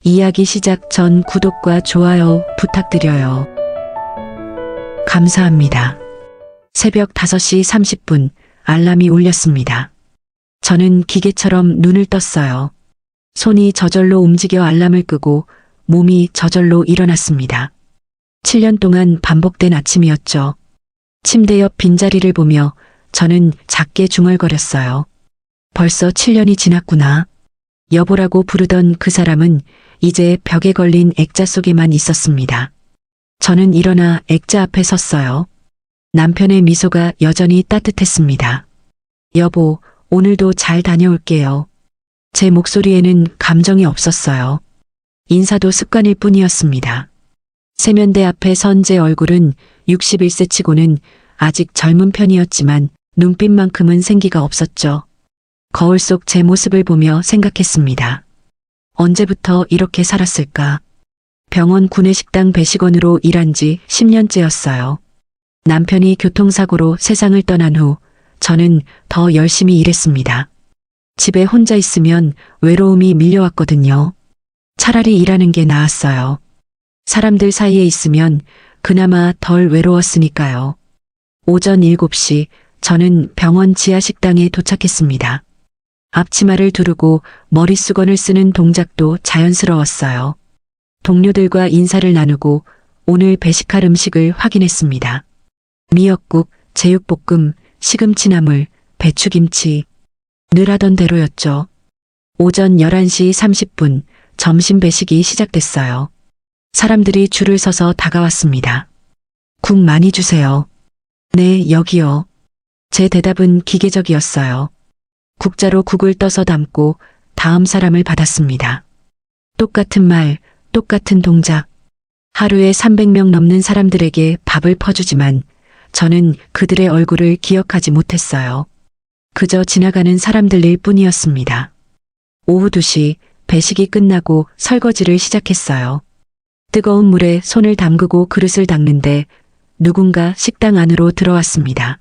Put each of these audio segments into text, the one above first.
이야기 시작 전 구독과 좋아요 부탁드려요. 감사합니다. 새벽 5시 30분 알람이 울렸습니다. 저는 기계처럼 눈을 떴어요. 손이 저절로 움직여 알람을 끄고 몸이 저절로 일어났습니다. 7년 동안 반복된 아침이었죠. 침대 옆 빈자리를 보며 저는 작게 중얼거렸어요. 벌써 7년이 지났구나. 여보라고 부르던 그 사람은 이제 벽에 걸린 액자 속에만 있었습니다. 저는 일어나 액자 앞에 섰어요. 남편의 미소가 여전히 따뜻했습니다. 여보, 오늘도 잘 다녀올게요. 제 목소리에는 감정이 없었어요. 인사도 습관일 뿐이었습니다. 세면대 앞에 선 제 얼굴은 61세 치고는 아직 젊은 편이었지만 눈빛만큼은 생기가 없었죠. 거울 속 제 모습을 보며 생각했습니다. 언제부터 이렇게 살았을까? 병원 구내식당 배식원으로 일한 지 10년째였어요. 남편이 교통사고로 세상을 떠난 후 저는 더 열심히 일했습니다. 집에 혼자 있으면 외로움이 밀려왔거든요. 차라리 일하는 게 나았어요. 사람들 사이에 있으면 그나마 덜 외로웠으니까요. 오전 7시 저는 병원 지하식당에 도착했습니다. 앞치마를 두르고 머리수건을 쓰는 동작도 자연스러웠어요. 동료들과 인사를 나누고 오늘 배식할 음식을 확인했습니다. 미역국, 제육볶음, 시금치나물, 배추김치. 늘 하던 대로였죠. 오전 11시 30분 점심 배식이 시작됐어요. 사람들이 줄을 서서 다가왔습니다. 국 많이 주세요. 네, 여기요. 제 대답은 기계적이었어요. 국자로 국을 떠서 담고 다음 사람을 받았습니다. 똑같은 말, 똑같은 동작. 하루에 300명 넘는 사람들에게 밥을 퍼주지만 저는 그들의 얼굴을 기억하지 못했어요. 그저 지나가는 사람들일 뿐이었습니다. 오후 2시 배식이 끝나고 설거지를 시작했어요. 뜨거운 물에 손을 담그고 그릇을 닦는데 누군가 식당 안으로 들어왔습니다.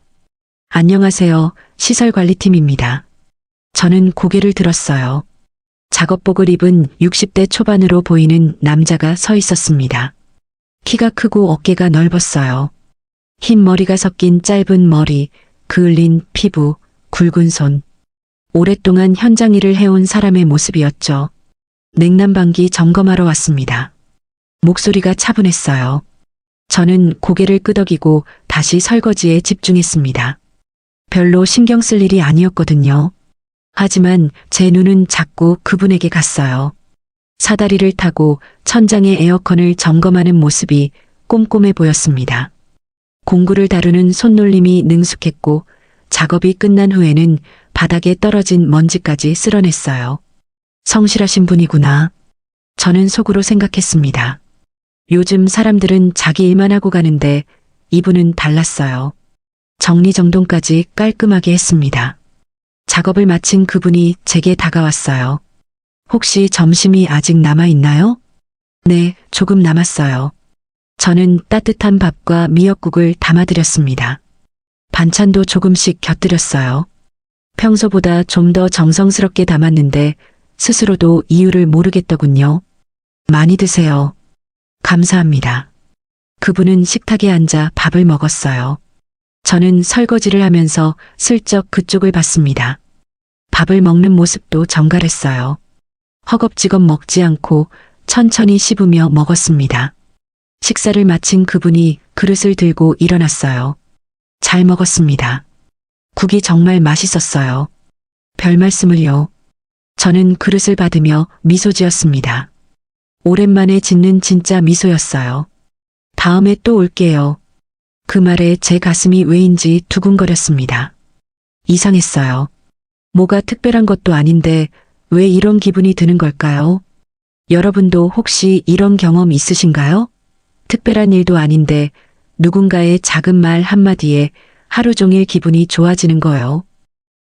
안녕하세요. 시설관리팀입니다. 저는 고개를 들었어요. 작업복을 입은 60대 초반으로 보이는 남자가 서 있었습니다. 키가 크고 어깨가 넓었어요. 흰 머리가 섞인 짧은 머리, 그을린 피부, 굵은 손. 오랫동안 현장 일을 해온 사람의 모습이었죠. 냉난방기 점검하러 왔습니다. 목소리가 차분했어요. 저는 고개를 끄덕이고 다시 설거지에 집중했습니다. 별로 신경 쓸 일이 아니었거든요. 하지만 제 눈은 자꾸 그분에게 갔어요. 사다리를 타고 천장의 에어컨을 점검하는 모습이 꼼꼼해 보였습니다. 공구를 다루는 손놀림이 능숙했고 작업이 끝난 후에는 바닥에 떨어진 먼지까지 쓸어냈어요. 성실하신 분이구나. 저는 속으로 생각했습니다. 요즘 사람들은 자기 일만 하고 가는데 이분은 달랐어요. 정리정돈까지 깔끔하게 했습니다. 작업을 마친 그분이 제게 다가왔어요. 혹시 점심이 아직 남아있나요? 네, 조금 남았어요. 저는 따뜻한 밥과 미역국을 담아드렸습니다. 반찬도 조금씩 곁들였어요. 평소보다 좀 더 정성스럽게 담았는데 스스로도 이유를 모르겠더군요. 많이 드세요. 감사합니다. 그분은 식탁에 앉아 밥을 먹었어요. 저는 설거지를 하면서 슬쩍 그쪽을 봤습니다. 밥을 먹는 모습도 정갈했어요. 허겁지겁 먹지 않고 천천히 씹으며 먹었습니다. 식사를 마친 그분이 그릇을 들고 일어났어요. 잘 먹었습니다. 국이 정말 맛있었어요. 별 말씀을요. 저는 그릇을 받으며 미소 지었습니다. 오랜만에 짓는 진짜 미소였어요. 다음에 또 올게요. 그 말에 제 가슴이 왜인지 두근거렸습니다. 이상했어요. 뭐가 특별한 것도 아닌데 왜 이런 기분이 드는 걸까요? 여러분도 혹시 이런 경험 있으신가요? 특별한 일도 아닌데 누군가의 작은 말 한마디에 하루 종일 기분이 좋아지는 거요.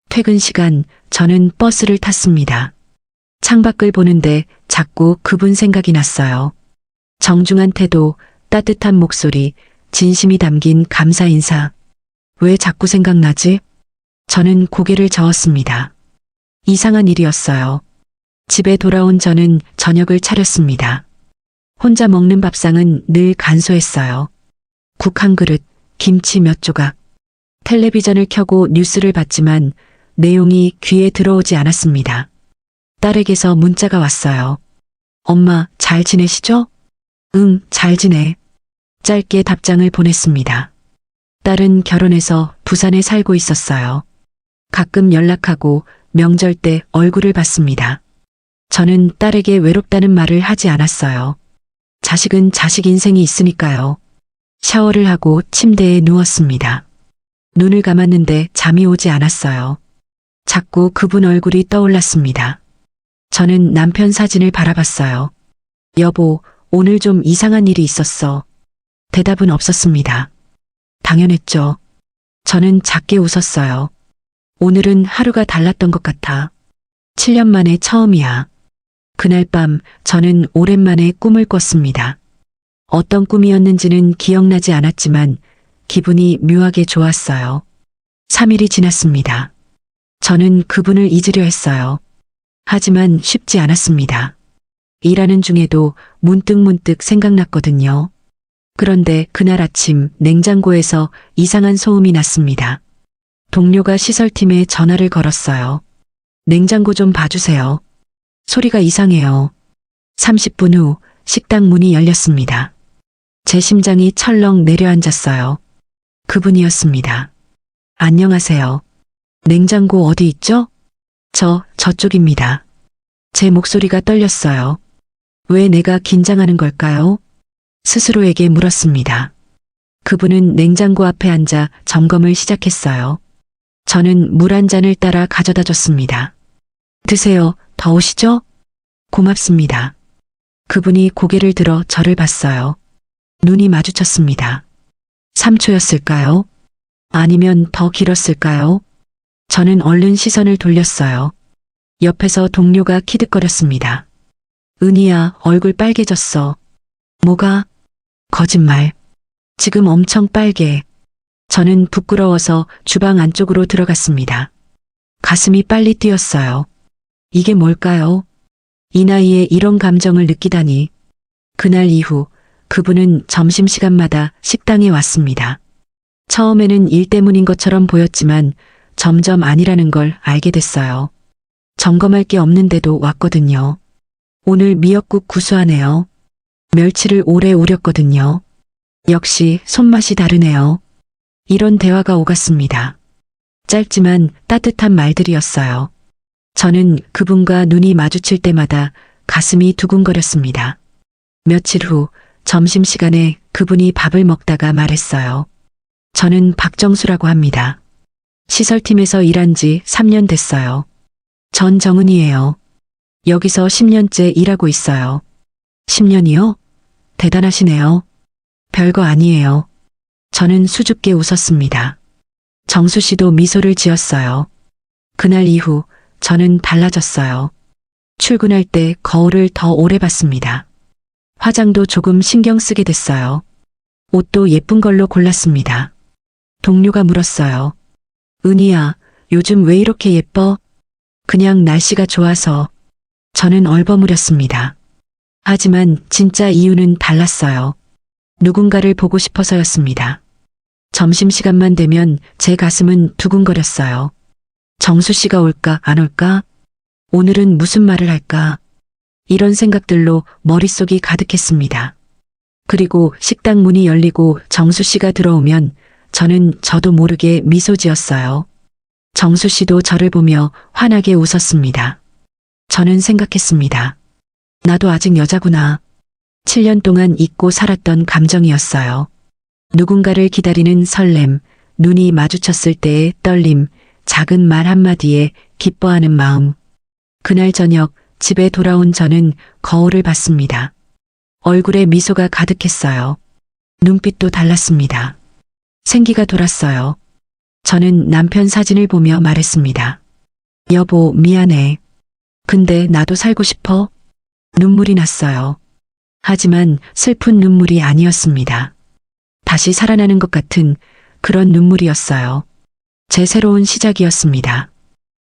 퇴근 시간 저는 버스를 탔습니다. 창밖을 보는데 자꾸 그분 생각이 났어요. 정중한 태도, 따뜻한 목소리, 진심이 담긴 감사 인사. 왜 자꾸 생각나지? 저는 고개를 저었습니다. 이상한 일이었어요. 집에 돌아온 저는 저녁을 차렸습니다. 혼자 먹는 밥상은 늘 간소했어요. 국 한 그릇, 김치 몇 조각. 텔레비전을 켜고 뉴스를 봤지만 내용이 귀에 들어오지 않았습니다. 딸에게서 문자가 왔어요. 엄마, 잘 지내시죠? 응, 잘 지내. 짧게 답장을 보냈습니다. 딸은 결혼해서 부산에 살고 있었어요. 가끔 연락하고 명절 때 얼굴을 봤습니다. 저는 딸에게 외롭다는 말을 하지 않았어요. 자식은 자식 인생이 있으니까요. 샤워를 하고 침대에 누웠습니다. 눈을 감았는데 잠이 오지 않았어요. 자꾸 그분 얼굴이 떠올랐습니다. 저는 남편 사진을 바라봤어요. 여보, 오늘 좀 이상한 일이 있었어. 대답은 없었습니다. 당연했죠. 저는 작게 웃었어요. 오늘은 하루가 달랐던 것 같아. 7년 만에 처음이야. 그날 밤 저는 오랜만에 꿈을 꿨습니다. 어떤 꿈이었는지는 기억나지 않았지만 기분이 묘하게 좋았어요. 3일이 지났습니다. 저는 그분을 잊으려 했어요. 하지만 쉽지 않았습니다. 일하는 중에도 문득문득 생각났거든요. 그런데 그날 아침 냉장고에서 이상한 소음이 났습니다. 동료가 시설팀에 전화를 걸었어요. 냉장고 좀 봐주세요. 소리가 이상해요. 30분 후 식당 문이 열렸습니다. 제 심장이 철렁 내려앉았어요. 그분이었습니다. 안녕하세요. 냉장고 어디 있죠? 저쪽입니다. 제 목소리가 떨렸어요. 왜 내가 긴장하는 걸까요? 스스로에게 물었습니다. 그분은 냉장고 앞에 앉아 점검을 시작했어요. 저는 물 한 잔을 따라 가져다 줬습니다. 드세요. 더우시죠? 고맙습니다. 그분이 고개를 들어 저를 봤어요. 눈이 마주쳤습니다. 3초였을까요? 아니면 더 길었을까요? 저는 얼른 시선을 돌렸어요. 옆에서 동료가 키득거렸습니다. 은희야, 얼굴 빨개졌어. 뭐가? 거짓말. 지금 엄청 빨개. 저는 부끄러워서 주방 안쪽으로 들어갔습니다. 가슴이 빨리 뛰었어요. 이게 뭘까요? 이 나이에 이런 감정을 느끼다니. 그날 이후 그분은 점심시간마다 식당에 왔습니다. 처음에는 일 때문인 것처럼 보였지만 점점 아니라는 걸 알게 됐어요. 점검할 게 없는데도 왔거든요. 오늘 미역국 구수하네요. 멸치를 오래 우렸거든요. 역시 손맛이 다르네요. 이런 대화가 오갔습니다. 짧지만 따뜻한 말들이었어요. 저는 그분과 눈이 마주칠 때마다 가슴이 두근거렸습니다. 며칠 후 점심시간에 그분이 밥을 먹다가 말했어요. 저는 박정수라고 합니다. 시설팀에서 일한 지 3년 됐어요. 전 정은이에요. 여기서 10년째 일하고 있어요. 10년이요? 대단하시네요. 별거 아니에요. 저는 수줍게 웃었습니다. 정수 씨도 미소를 지었어요. 그날 이후 저는 달라졌어요. 출근할 때 거울을 더 오래 봤습니다. 화장도 조금 신경 쓰게 됐어요. 옷도 예쁜 걸로 골랐습니다. 동료가 물었어요. 은희야, 요즘 왜 이렇게 예뻐? 그냥 날씨가 좋아서. 저는 얼버무렸습니다. 하지만 진짜 이유는 달랐어요. 누군가를 보고 싶어서였습니다. 점심시간만 되면 제 가슴은 두근거렸어요. 정수 씨가 올까 안 올까? 오늘은 무슨 말을 할까? 이런 생각들로 머릿속이 가득했습니다. 그리고 식당 문이 열리고 정수 씨가 들어오면 저는 저도 모르게 미소 지었어요. 정수 씨도 저를 보며 환하게 웃었습니다. 저는 생각했습니다. 나도 아직 여자구나. 7년 동안 잊고 살았던 감정이었어요. 누군가를 기다리는 설렘, 눈이 마주쳤을 때의 떨림, 작은 말 한마디에 기뻐하는 마음. 그날 저녁 집에 돌아온 저는 거울을 봤습니다. 얼굴에 미소가 가득했어요. 눈빛도 달랐습니다. 생기가 돌았어요. 저는 남편 사진을 보며 말했습니다. 여보, 미안해. 근데 나도 살고 싶어. 눈물이 났어요. 하지만 슬픈 눈물이 아니었습니다. 다시 살아나는 것 같은 그런 눈물이었어요. 제 새로운 시작이었습니다.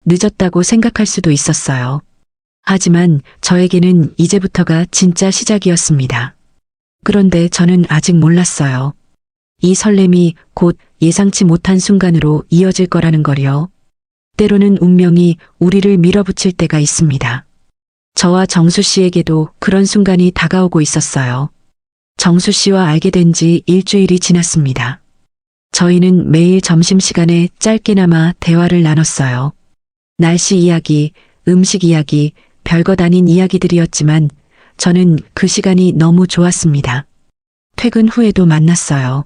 늦었다고 생각할 수도 있었어요. 하지만 저에게는 이제부터가 진짜 시작이었습니다. 그런데 저는 아직 몰랐어요. 이 설렘이 곧 예상치 못한 순간으로 이어질 거라는 걸요. 때로는 운명이 우리를 밀어붙일 때가 있습니다. 저와 정수 씨에게도 그런 순간이 다가오고 있었어요. 정수 씨와 알게 된 지 일주일이 지났습니다. 저희는 매일 점심시간에 짧게나마 대화를 나눴어요. 날씨 이야기, 음식 이야기, 별것 아닌 이야기들이었지만 저는 그 시간이 너무 좋았습니다. 퇴근 후에도 만났어요.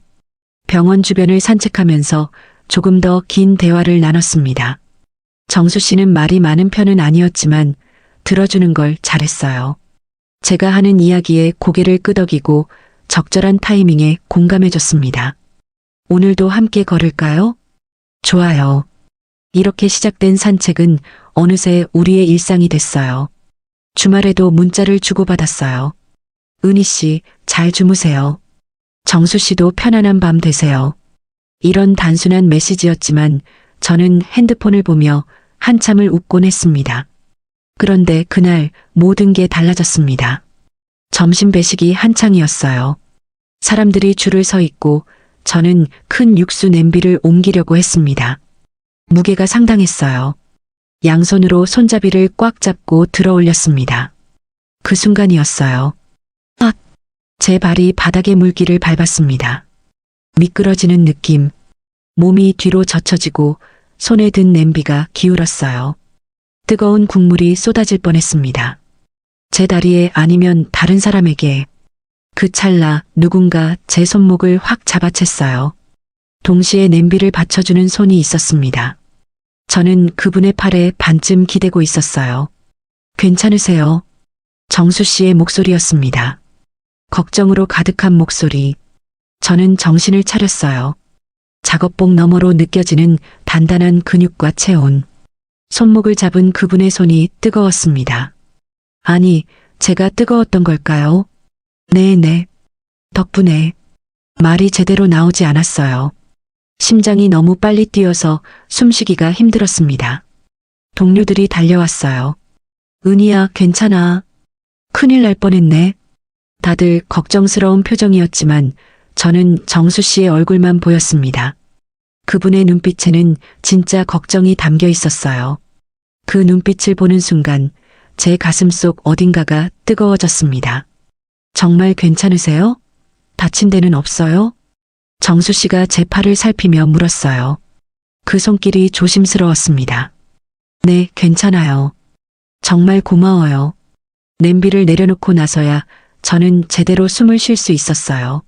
병원 주변을 산책하면서 조금 더 긴 대화를 나눴습니다. 정수 씨는 말이 많은 편은 아니었지만 들어주는 걸 잘했어요. 제가 하는 이야기에 고개를 끄덕이고 적절한 타이밍에 공감해줬습니다. 오늘도 함께 걸을까요? 좋아요. 이렇게 시작된 산책은 어느새 우리의 일상이 됐어요. 주말에도 문자를 주고받았어요. 은희 씨, 잘 주무세요. 정수 씨도 편안한 밤 되세요. 이런 단순한 메시지였지만 저는 핸드폰을 보며 한참을 웃곤 했습니다. 그런데 그날 모든 게 달라졌습니다. 점심 배식이 한창이었어요. 사람들이 줄을 서 있고 저는 큰 육수 냄비를 옮기려고 했습니다. 무게가 상당했어요. 양손으로 손잡이를 꽉 잡고 들어 올렸습니다. 그 순간이었어요. 아! 제 발이 바닥에 물기를 밟았습니다. 미끄러지는 느낌. 몸이 뒤로 젖혀지고 손에 든 냄비가 기울었어요. 뜨거운 국물이 쏟아질 뻔했습니다. 제 다리에 아니면 다른 사람에게. 그 찰나 누군가 제 손목을 확 잡아챘어요. 동시에 냄비를 받쳐주는 손이 있었습니다. 저는 그분의 팔에 반쯤 기대고 있었어요. 괜찮으세요? 정수 씨의 목소리였습니다. 걱정으로 가득한 목소리. 저는 정신을 차렸어요. 작업복 너머로 느껴지는 단단한 근육과 체온. 손목을 잡은 그분의 손이 뜨거웠습니다. 아니, 제가 뜨거웠던 걸까요? 네네. 덕분에. 말이 제대로 나오지 않았어요. 심장이 너무 빨리 뛰어서 숨쉬기가 힘들었습니다. 동료들이 달려왔어요. 은희야, 괜찮아. 큰일 날 뻔했네. 다들 걱정스러운 표정이었지만 저는 정수 씨의 얼굴만 보였습니다. 그분의 눈빛에는 진짜 걱정이 담겨 있었어요. 그 눈빛을 보는 순간 제 가슴속 어딘가가 뜨거워졌습니다. 정말 괜찮으세요? 다친 데는 없어요? 정수 씨가 제 팔을 살피며 물었어요. 그 손길이 조심스러웠습니다. 네, 괜찮아요. 정말 고마워요. 냄비를 내려놓고 나서야 저는 제대로 숨을 쉴 수 있었어요.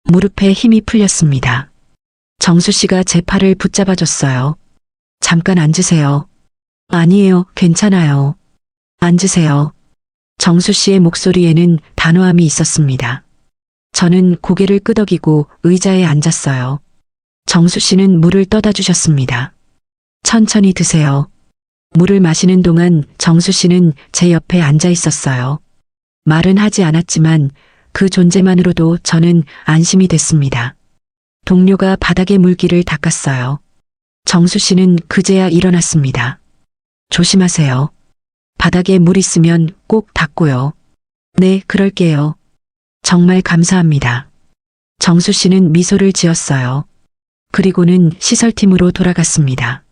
무릎에 힘이 풀렸습니다. 정수 씨가 제 팔을 붙잡아줬어요. 잠깐 앉으세요. 아니에요, 괜찮아요. 앉으세요. 정수 씨의 목소리에는 단호함이 있었습니다. 저는 고개를 끄덕이고 의자에 앉았어요. 정수 씨는 물을 떠다 주셨습니다. 천천히 드세요. 물을 마시는 동안 정수 씨는 제 옆에 앉아 있었어요. 말은 하지 않았지만 그 존재만으로도 저는 안심이 됐습니다. 동료가 바닥에 물기를 닦았어요. 정수 씨는 그제야 일어났습니다. 조심하세요. 바닥에 물 있으면 꼭 닦고요. 네, 그럴게요. 정말 감사합니다. 정수 씨는 미소를 지었어요. 그리고는 시설팀으로 돌아갔습니다.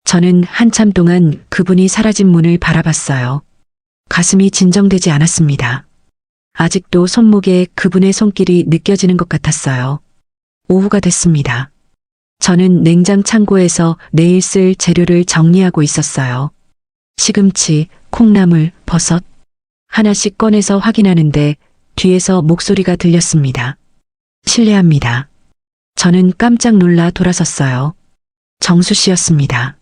저는 한참 동안 그분이 사라진 문을 바라봤어요. 가슴이 진정되지 않았습니다. 아직도 손목에 그분의 손길이 느껴지는 것 같았어요. 오후가 됐습니다. 저는 냉장 창고에서 내일 쓸 재료를 정리하고 있었어요. 시금치, 콩나물, 버섯 하나씩 꺼내서 확인하는데 뒤에서 목소리가 들렸습니다. 실례합니다. 저는 깜짝 놀라 돌아섰어요. 정수 씨였습니다.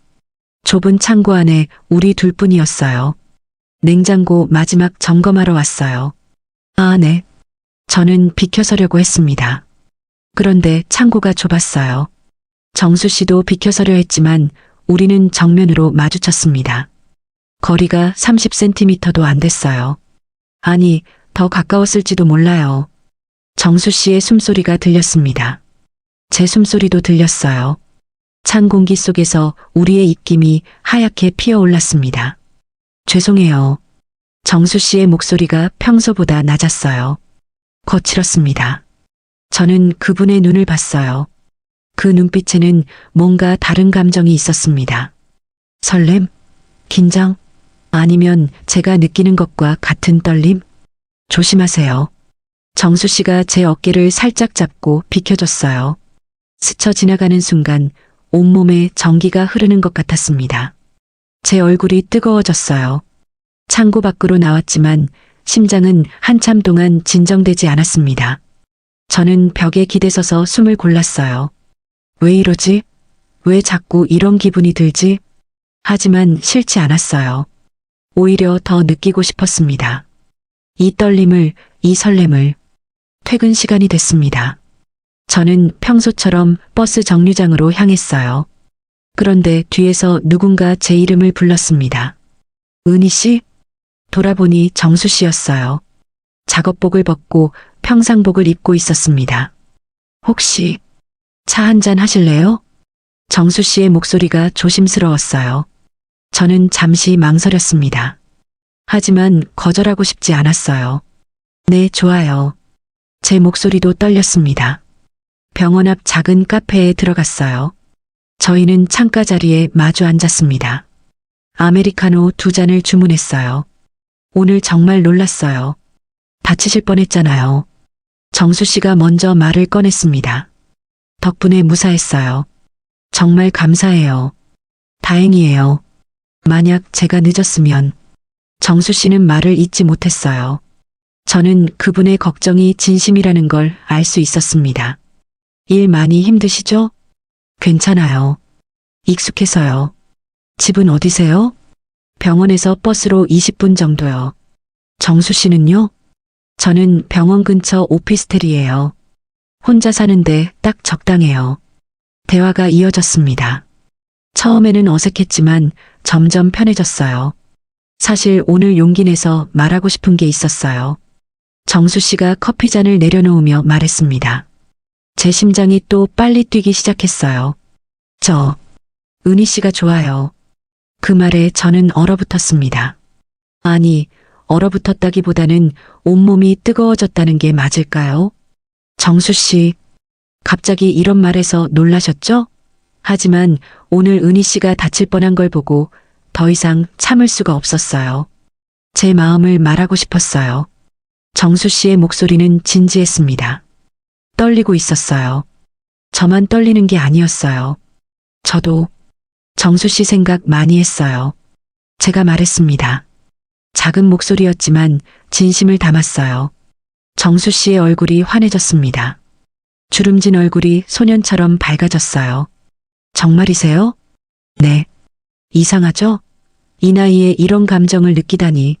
좁은 창고 안에 우리 둘뿐이었어요. 냉장고 마지막 점검하러 왔어요. 아, 네. 저는 비켜서려고 했습니다. 그런데 창고가 좁았어요. 정수 씨도 비켜서려 했지만 우리는 정면으로 마주쳤습니다. 거리가 30cm도 안 됐어요. 아니, 더 가까웠을지도 몰라요. 정수 씨의 숨소리가 들렸습니다. 제 숨소리도 들렸어요. 찬 공기 속에서 우리의 입김이 하얗게 피어올랐습니다. 죄송해요. 정수 씨의 목소리가 평소보다 낮았어요. 거칠었습니다. 저는 그분의 눈을 봤어요. 그 눈빛에는 뭔가 다른 감정이 있었습니다. 설렘? 긴장? 아니면 제가 느끼는 것과 같은 떨림? 조심하세요. 정수 씨가 제 어깨를 살짝 잡고 비켜줬어요. 스쳐 지나가는 순간 온몸에 전기가 흐르는 것 같았습니다. 제 얼굴이 뜨거워졌어요. 창고 밖으로 나왔지만 심장은 한참 동안 진정되지 않았습니다. 저는 벽에 기대서서 숨을 골랐어요. 왜 이러지? 왜 자꾸 이런 기분이 들지? 하지만 싫지 않았어요. 오히려 더 느끼고 싶었습니다. 이 떨림을, 이 설렘을. 퇴근 시간이 됐습니다. 저는 평소처럼 버스 정류장으로 향했어요. 그런데 뒤에서 누군가 제 이름을 불렀습니다. 은희 씨? 돌아보니 정수 씨였어요. 작업복을 벗고 평상복을 입고 있었습니다. 혹시 차 한잔 하실래요? 정수 씨의 목소리가 조심스러웠어요. 저는 잠시 망설였습니다. 하지만 거절하고 싶지 않았어요. 네, 좋아요. 제 목소리도 떨렸습니다. 병원 앞 작은 카페에 들어갔어요. 저희는 창가 자리에 마주 앉았습니다. 아메리카노 2잔을 주문했어요. 오늘 정말 놀랐어요. 다치실 뻔했잖아요. 정수 씨가 먼저 말을 꺼냈습니다. 덕분에 무사했어요. 정말 감사해요. 다행이에요. 만약 제가 늦었으면. 정수 씨는 말을 잇지 못했어요. 저는 그분의 걱정이 진심이라는 걸 알 수 있었습니다. 일 많이 힘드시죠? 괜찮아요. 익숙해서요. 집은 어디세요? 병원에서 버스로 20분 정도요. 정수 씨는요? 저는 병원 근처 오피스텔이에요. 혼자 사는데 딱 적당해요. 대화가 이어졌습니다. 처음에는 어색했지만 점점 편해졌어요. 사실 오늘 용기 내서 말하고 싶은 게 있었어요. 정수 씨가 커피잔을 내려놓으며 말했습니다. 제 심장이 또 빨리 뛰기 시작했어요. 은희 씨가 좋아요. 그 말에 저는 얼어붙었습니다. 아니, 얼어붙었다기보다는 온몸이 뜨거워졌다는 게 맞을까요? 정수 씨, 갑자기 이런 말에서 놀라셨죠? 하지만 오늘 은희 씨가 다칠 뻔한 걸 보고 더 이상 참을 수가 없었어요. 제 마음을 말하고 싶었어요. 정수 씨의 목소리는 진지했습니다. 떨리고 있었어요. 저만 떨리는 게 아니었어요. 저도 정수 씨 생각 많이 했어요. 제가 말했습니다. 작은 목소리였지만 진심을 담았어요. 정수 씨의 얼굴이 환해졌습니다. 주름진 얼굴이 소년처럼 밝아졌어요. 정말이세요? 네. 이상하죠? 이 나이에 이런 감정을 느끼다니.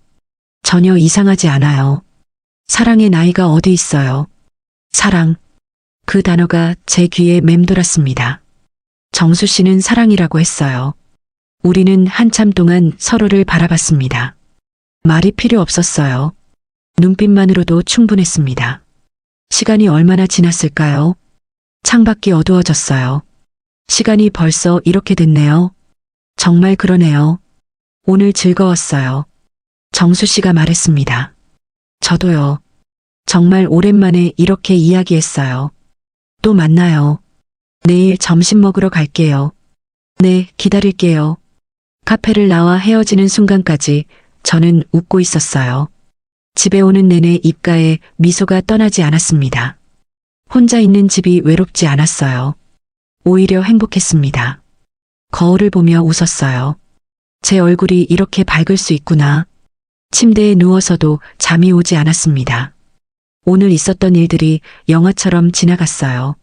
전혀 이상하지 않아요. 사랑의 나이가 어디 있어요? 사랑. 그 단어가 제 귀에 맴돌았습니다. 정수 씨는 사랑이라고 했어요. 우리는 한참 동안 서로를 바라봤습니다. 말이 필요 없었어요. 눈빛만으로도 충분했습니다. 시간이 얼마나 지났을까요? 창밖이 어두워졌어요. 시간이 벌써 이렇게 됐네요. 정말 그러네요. 오늘 즐거웠어요. 정수 씨가 말했습니다. 저도요. 정말 오랜만에 이렇게 이야기했어요. 또 만나요. 내일 점심 먹으러 갈게요. 네, 기다릴게요. 카페를 나와 헤어지는 순간까지 저는 웃고 있었어요. 집에 오는 내내 입가에 미소가 떠나지 않았습니다. 혼자 있는 집이 외롭지 않았어요. 오히려 행복했습니다. 거울을 보며 웃었어요. 제 얼굴이 이렇게 밝을 수 있구나. 침대에 누워서도 잠이 오지 않았습니다. 오늘 있었던 일들이 영화처럼 지나갔어요.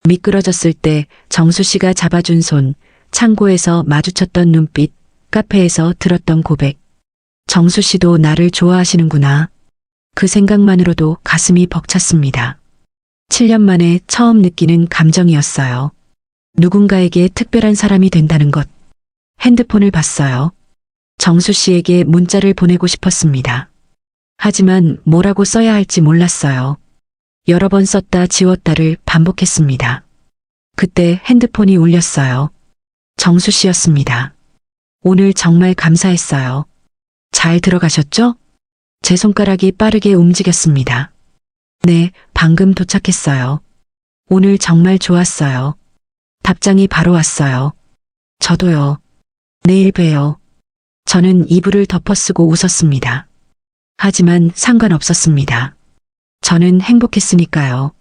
미끄러졌을 때 정수 씨가 잡아준 손, 창고에서 마주쳤던 눈빛, 카페에서 들었던 고백. 정수 씨도 나를 좋아하시는구나. 그 생각만으로도 가슴이 벅찼습니다. 7년 만에 처음 느끼는 감정이었어요. 누군가에게 특별한 사람이 된다는 것. 핸드폰을 봤어요. 정수 씨에게 문자를 보내고 싶었습니다. 하지만 뭐라고 써야 할지 몰랐어요. 여러 번 썼다 지웠다를 반복했습니다. 그때 핸드폰이 울렸어요. 정수 씨였습니다. 오늘 정말 감사했어요. 잘 들어가셨죠? 제 손가락이 빠르게 움직였습니다. 네, 방금 도착했어요. 오늘 정말 좋았어요. 답장이 바로 왔어요. 저도요. 내일 봬요. 저는 이불을 덮어쓰고 웃었습니다. 하지만 상관없었습니다. 저는 행복했으니까요.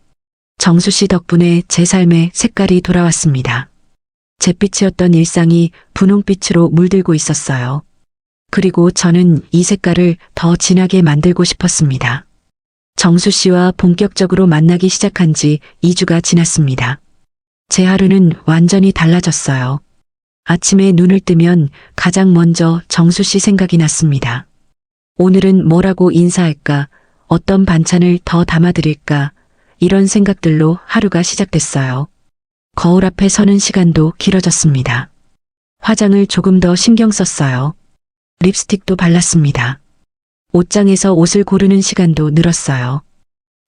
정수 씨 덕분에 제 삶에 색깔이 돌아왔습니다. 잿빛이었던 일상이 분홍빛으로 물들고 있었어요. 그리고 저는 이 색깔을 더 진하게 만들고 싶었습니다. 정수 씨와 본격적으로 만나기 시작한 지 2주가 지났습니다. 제 하루는 완전히 달라졌어요. 아침에 눈을 뜨면 가장 먼저 정수 씨 생각이 났습니다. 오늘은 뭐라고 인사할까? 어떤 반찬을 더 담아드릴까? 이런 생각들로 하루가 시작됐어요. 거울 앞에 서는 시간도 길어졌습니다. 화장을 조금 더 신경 썼어요. 립스틱도 발랐습니다. 옷장에서 옷을 고르는 시간도 늘었어요.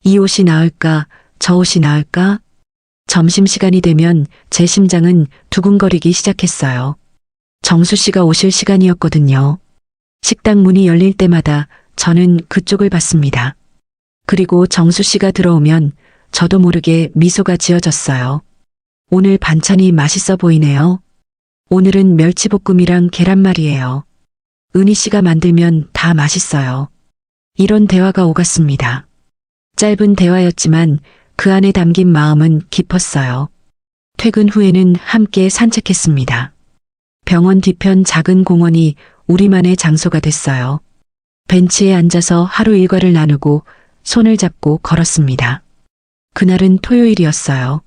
이 옷이 나을까? 저 옷이 나을까? 점심시간이 되면 제 심장은 두근거리기 시작했어요. 정수 씨가 오실 시간이었거든요. 식당 문이 열릴 때마다 저는 그쪽을 봤습니다. 그리고 정수 씨가 들어오면 저도 모르게 미소가 지어졌어요. 오늘 반찬이 맛있어 보이네요. 오늘은 멸치볶음이랑 계란말이에요. 은희 씨가 만들면 다 맛있어요. 이런 대화가 오갔습니다. 짧은 대화였지만 그 안에 담긴 마음은 깊었어요. 퇴근 후에는 함께 산책했습니다. 병원 뒤편 작은 공원이 우리만의 장소가 됐어요. 벤치에 앉아서 하루 일과를 나누고 손을 잡고 걸었습니다. 그날은 토요일이었어요.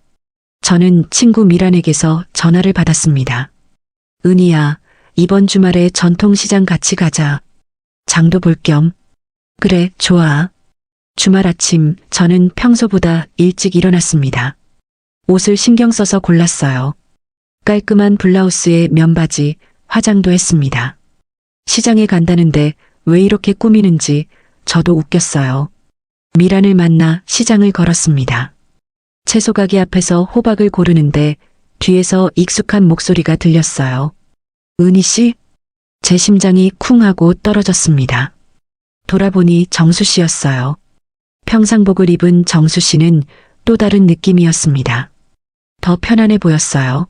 저는 친구 미란에게서 전화를 받았습니다. 은희야, 이번 주말에 전통시장 같이 가자. 장도 볼 겸. 그래, 좋아. 주말 아침 저는 평소보다 일찍 일어났습니다. 옷을 신경 써서 골랐어요. 깔끔한 블라우스에 면바지, 화장도 했습니다. 시장에 간다는데 왜 이렇게 꾸미는지 저도 웃겼어요. 미란을 만나 시장을 걸었습니다. 채소 가게 앞에서 호박을 고르는데 뒤에서 익숙한 목소리가 들렸어요. 은희 씨? 제 심장이 쿵 하고 떨어졌습니다. 돌아보니 정수 씨였어요. 평상복을 입은 정수 씨는 또 다른 느낌이었습니다. 더 편안해 보였어요.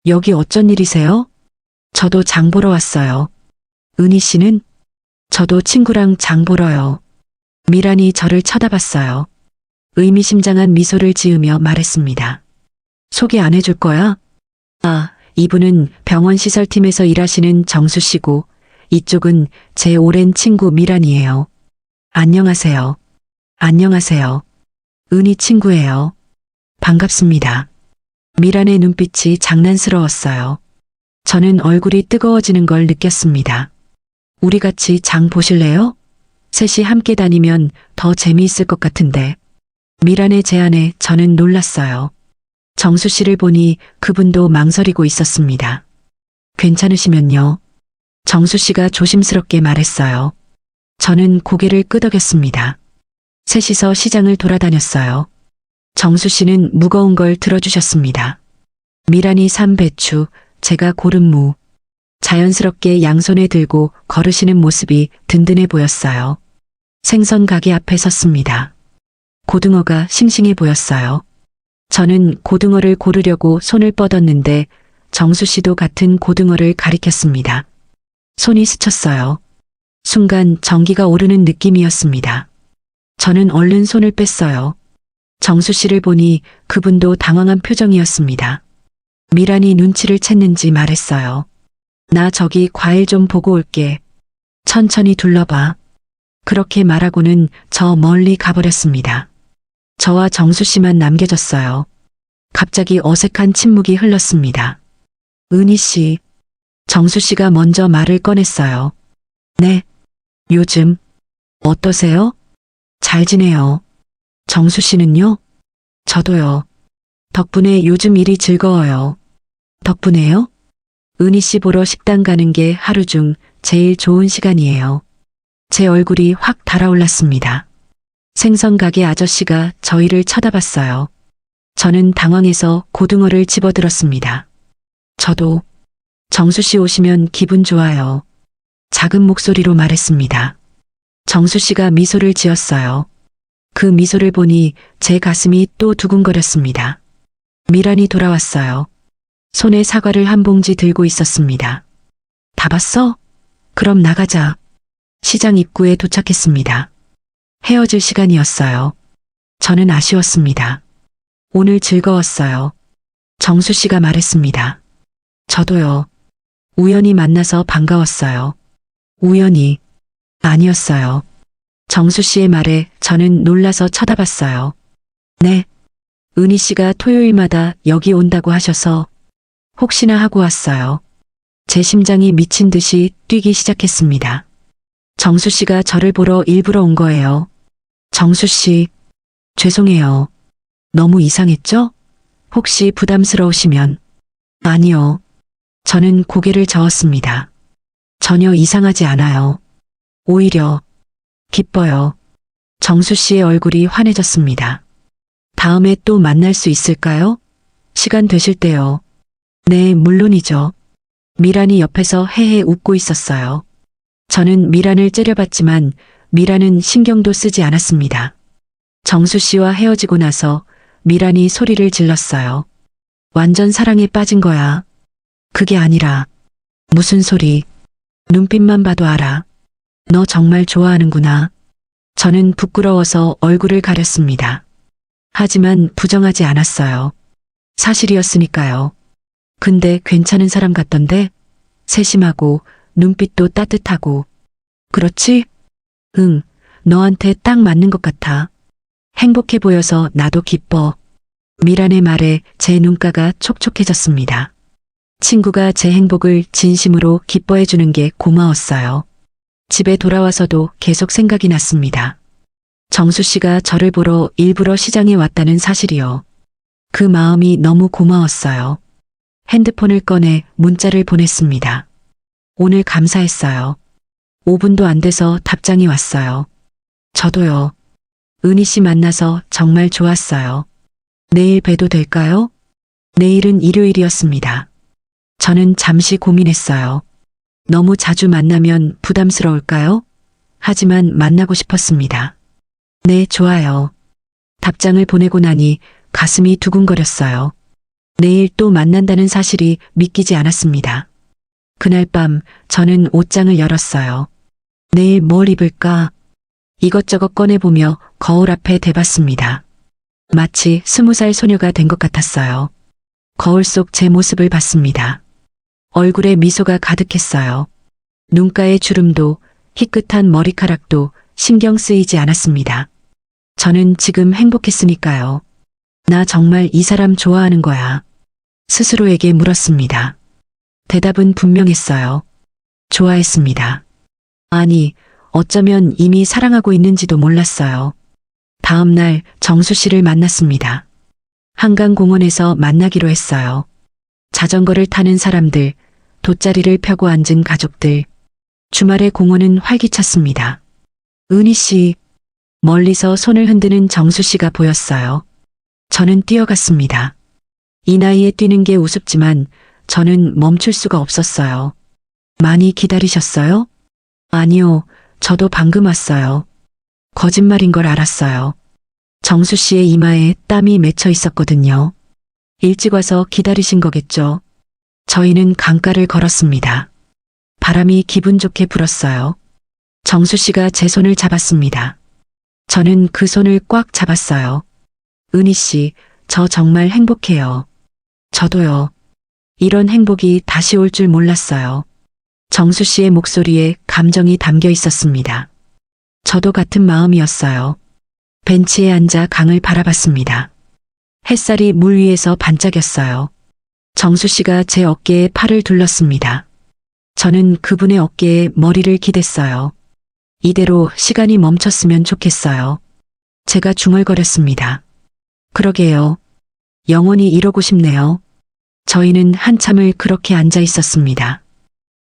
여기 어쩐 일이세요? 저도 장 보러 왔어요. 은희 씨는? 저도 친구랑 장 보러요. 미란이 저를 쳐다봤어요. 의미심장한 미소를 지으며 말했습니다. 소개 안 해줄 거야? 아, 이분은 병원 시설팀에서 일하시는 정수 씨고 이쪽은 제 오랜 친구 미란이에요. 안녕하세요. 안녕하세요. 은희 친구예요. 반갑습니다. 미란의 눈빛이 장난스러웠어요. 저는 얼굴이 뜨거워지는 걸 느꼈습니다. 우리 같이 장 보실래요? 셋이 함께 다니면 더 재미있을 것 같은데. 미란의 제안에 저는 놀랐어요. 정수 씨를 보니 그분도 망설이고 있었습니다. 괜찮으시면요. 정수 씨가 조심스럽게 말했어요. 저는 고개를 끄덕였습니다. 셋이서 시장을 돌아다녔어요. 정수 씨는 무거운 걸 들어주셨습니다. 미란이 산 배추, 제가 고른 무. 자연스럽게 양손에 들고 걸으시는 모습이 든든해 보였어요. 생선 가게 앞에 섰습니다. 고등어가 싱싱해 보였어요. 저는 고등어를 고르려고 손을 뻗었는데 정수 씨도 같은 고등어를 가리켰습니다. 손이 스쳤어요. 순간 전기가 오르는 느낌이었습니다. 저는 얼른 손을 뺐어요. 정수 씨를 보니 그분도 당황한 표정이었습니다. 미란이 눈치를 챘는지 말했어요. 나 저기 과일 좀 보고 올게. 천천히 둘러봐. 그렇게 말하고는 저 멀리 가버렸습니다. 저와 정수 씨만 남겨졌어요. 갑자기 어색한 침묵이 흘렀습니다. 은희 씨. 정수 씨가 먼저 말을 꺼냈어요. 네. 요즘 어떠세요? 잘 지내요. 정수 씨는요? 저도요. 덕분에 요즘 일이 즐거워요. 덕분에요? 은희 씨 보러 식당 가는 게 하루 중 제일 좋은 시간이에요. 제 얼굴이 확 달아올랐습니다. 생선 가게 아저씨가 저희를 쳐다봤어요. 저는 당황해서 고등어를 집어들었습니다. 저도 정수 씨 오시면 기분 좋아요. 작은 목소리로 말했습니다. 정수 씨가 미소를 지었어요. 그 미소를 보니 제 가슴이 또 두근거렸습니다. 미란이 돌아왔어요. 손에 사과를 한 봉지 들고 있었습니다. 다 봤어? 그럼 나가자. 시장 입구에 도착했습니다. 헤어질 시간이었어요. 저는 아쉬웠습니다. 오늘 즐거웠어요. 정수 씨가 말했습니다. 저도요. 우연히 만나서 반가웠어요. 우연히 아니었어요. 정수 씨의 말에 저는 놀라서 쳐다봤어요. 네. 은희 씨가 토요일마다 여기 온다고 하셔서 혹시나 하고 왔어요. 제 심장이 미친 듯이 뛰기 시작했습니다. 정수 씨가 저를 보러 일부러 온 거예요. 정수 씨, 죄송해요. 너무 이상했죠? 혹시 부담스러우시면. 아니요. 저는 고개를 저었습니다. 전혀 이상하지 않아요. 오히려 기뻐요. 정수 씨의 얼굴이 환해졌습니다. 다음에 또 만날 수 있을까요? 시간 되실 때요. 네, 물론이죠. 미란이 옆에서 헤헤 웃고 있었어요. 저는 미란을 째려봤지만 미란은 신경도 쓰지 않았습니다. 정수 씨와 헤어지고 나서 미란이 소리를 질렀어요. 완전 사랑에 빠진 거야. 그게 아니라. 무슨 소리. 눈빛만 봐도 알아. 너 정말 좋아하는구나. 저는 부끄러워서 얼굴을 가렸습니다. 하지만 부정하지 않았어요. 사실이었으니까요. 근데 괜찮은 사람 같던데? 세심하고 눈빛도 따뜻하고. 그렇지? 응, 너한테 딱 맞는 것 같아. 행복해 보여서 나도 기뻐. 미란의 말에 제 눈가가 촉촉해졌습니다. 친구가 제 행복을 진심으로 기뻐해 주는 게 고마웠어요. 집에 돌아와서도 계속 생각이 났습니다. 정수 씨가 저를 보러 일부러 시장에 왔다는 사실이요. 그 마음이 너무 고마웠어요. 핸드폰을 꺼내 문자를 보냈습니다. 오늘 감사했어요. 5분도 안 돼서 답장이 왔어요. 저도요. 은희 씨 만나서 정말 좋았어요. 내일 봬도 될까요? 내일은 일요일이었습니다. 저는 잠시 고민했어요. 너무 자주 만나면 부담스러울까요? 하지만 만나고 싶었습니다. 네, 좋아요. 답장을 보내고 나니 가슴이 두근거렸어요. 내일 또 만난다는 사실이 믿기지 않았습니다. 그날 밤 저는 옷장을 열었어요. 내일 뭘 입을까? 이것저것 꺼내보며 거울 앞에 대봤습니다. 마치 20살 소녀가 된 것 같았어요. 거울 속 제 모습을 봤습니다. 얼굴에 미소가 가득했어요. 눈가의 주름도 희끗한 머리카락도 신경 쓰이지 않았습니다. 저는 지금 행복했으니까요. 나 정말 이 사람 좋아하는 거야. 스스로에게 물었습니다. 대답은 분명했어요. 좋아했습니다. 아니, 어쩌면 이미 사랑하고 있는지도 몰랐어요. 다음 날 정수 씨를 만났습니다. 한강공원에서 만나기로 했어요. 자전거를 타는 사람들, 돗자리를 펴고 앉은 가족들. 주말에 공원은 활기찼습니다. 은희 씨, 멀리서 손을 흔드는 정수 씨가 보였어요. 저는 뛰어갔습니다. 이 나이에 뛰는 게 우습지만 저는 멈출 수가 없었어요. 많이 기다리셨어요? 아니요, 저도 방금 왔어요. 거짓말인 걸 알았어요. 정수 씨의 이마에 땀이 맺혀 있었거든요. 일찍 와서 기다리신 거겠죠. 저희는 강가를 걸었습니다. 바람이 기분 좋게 불었어요. 정수 씨가 제 손을 잡았습니다. 저는 그 손을 꽉 잡았어요. 은희 씨, 저 정말 행복해요. 저도요. 이런 행복이 다시 올 줄 몰랐어요. 정수 씨의 목소리에 감정이 담겨 있었습니다. 저도 같은 마음이었어요. 벤치에 앉아 강을 바라봤습니다. 햇살이 물 위에서 반짝였어요. 정수 씨가 제 어깨에 팔을 둘렀습니다. 저는 그분의 어깨에 머리를 기댔어요. 이대로 시간이 멈췄으면 좋겠어요. 제가 중얼거렸습니다. 그러게요. 영원히 이러고 싶네요. 저희는 한참을 그렇게 앉아 있었습니다.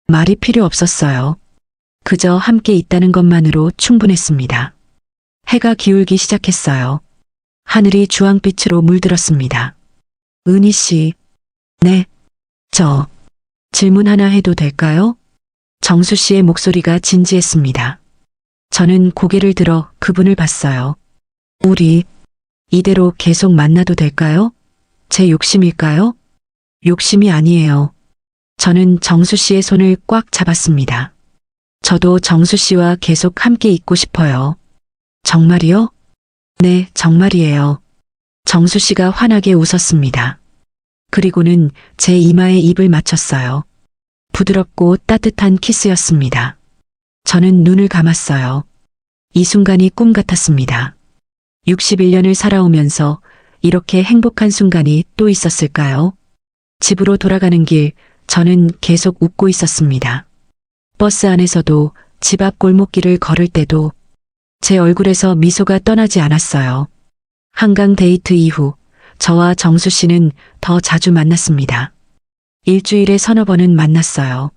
말이 필요 없었어요. 그저 함께 있다는 것만으로 충분했습니다. 해가 기울기 시작했어요. 하늘이 주황빛으로 물들었습니다. 은희 씨. 네. 저 질문 하나 해도 될까요? 정수 씨의 목소리가 진지했습니다. 저는 고개를 들어 그분을 봤어요. 우리 이대로 계속 만나도 될까요? 제 욕심일까요? 욕심이 아니에요. 저는 정수 씨의 손을 꽉 잡았습니다. 저도 정수 씨와 계속 함께 있고 싶어요. 정말이요? 네, 정말이에요. 정수 씨가 환하게 웃었습니다. 그리고는 제 이마에 입을 맞췄어요. 부드럽고 따뜻한 키스였습니다. 저는 눈을 감았어요. 이 순간이 꿈 같았습니다. 61년을 살아오면서 이렇게 행복한 순간이 또 있었을까요? 집으로 돌아가는 길, 저는 계속 웃고 있었습니다. 버스 안에서도 집 앞 골목길을 걸을 때도 제 얼굴에서 미소가 떠나지 않았어요. 한강 데이트 이후 저와 정수 씨는 더 자주 만났습니다. 일주일에 서너 번은 만났어요.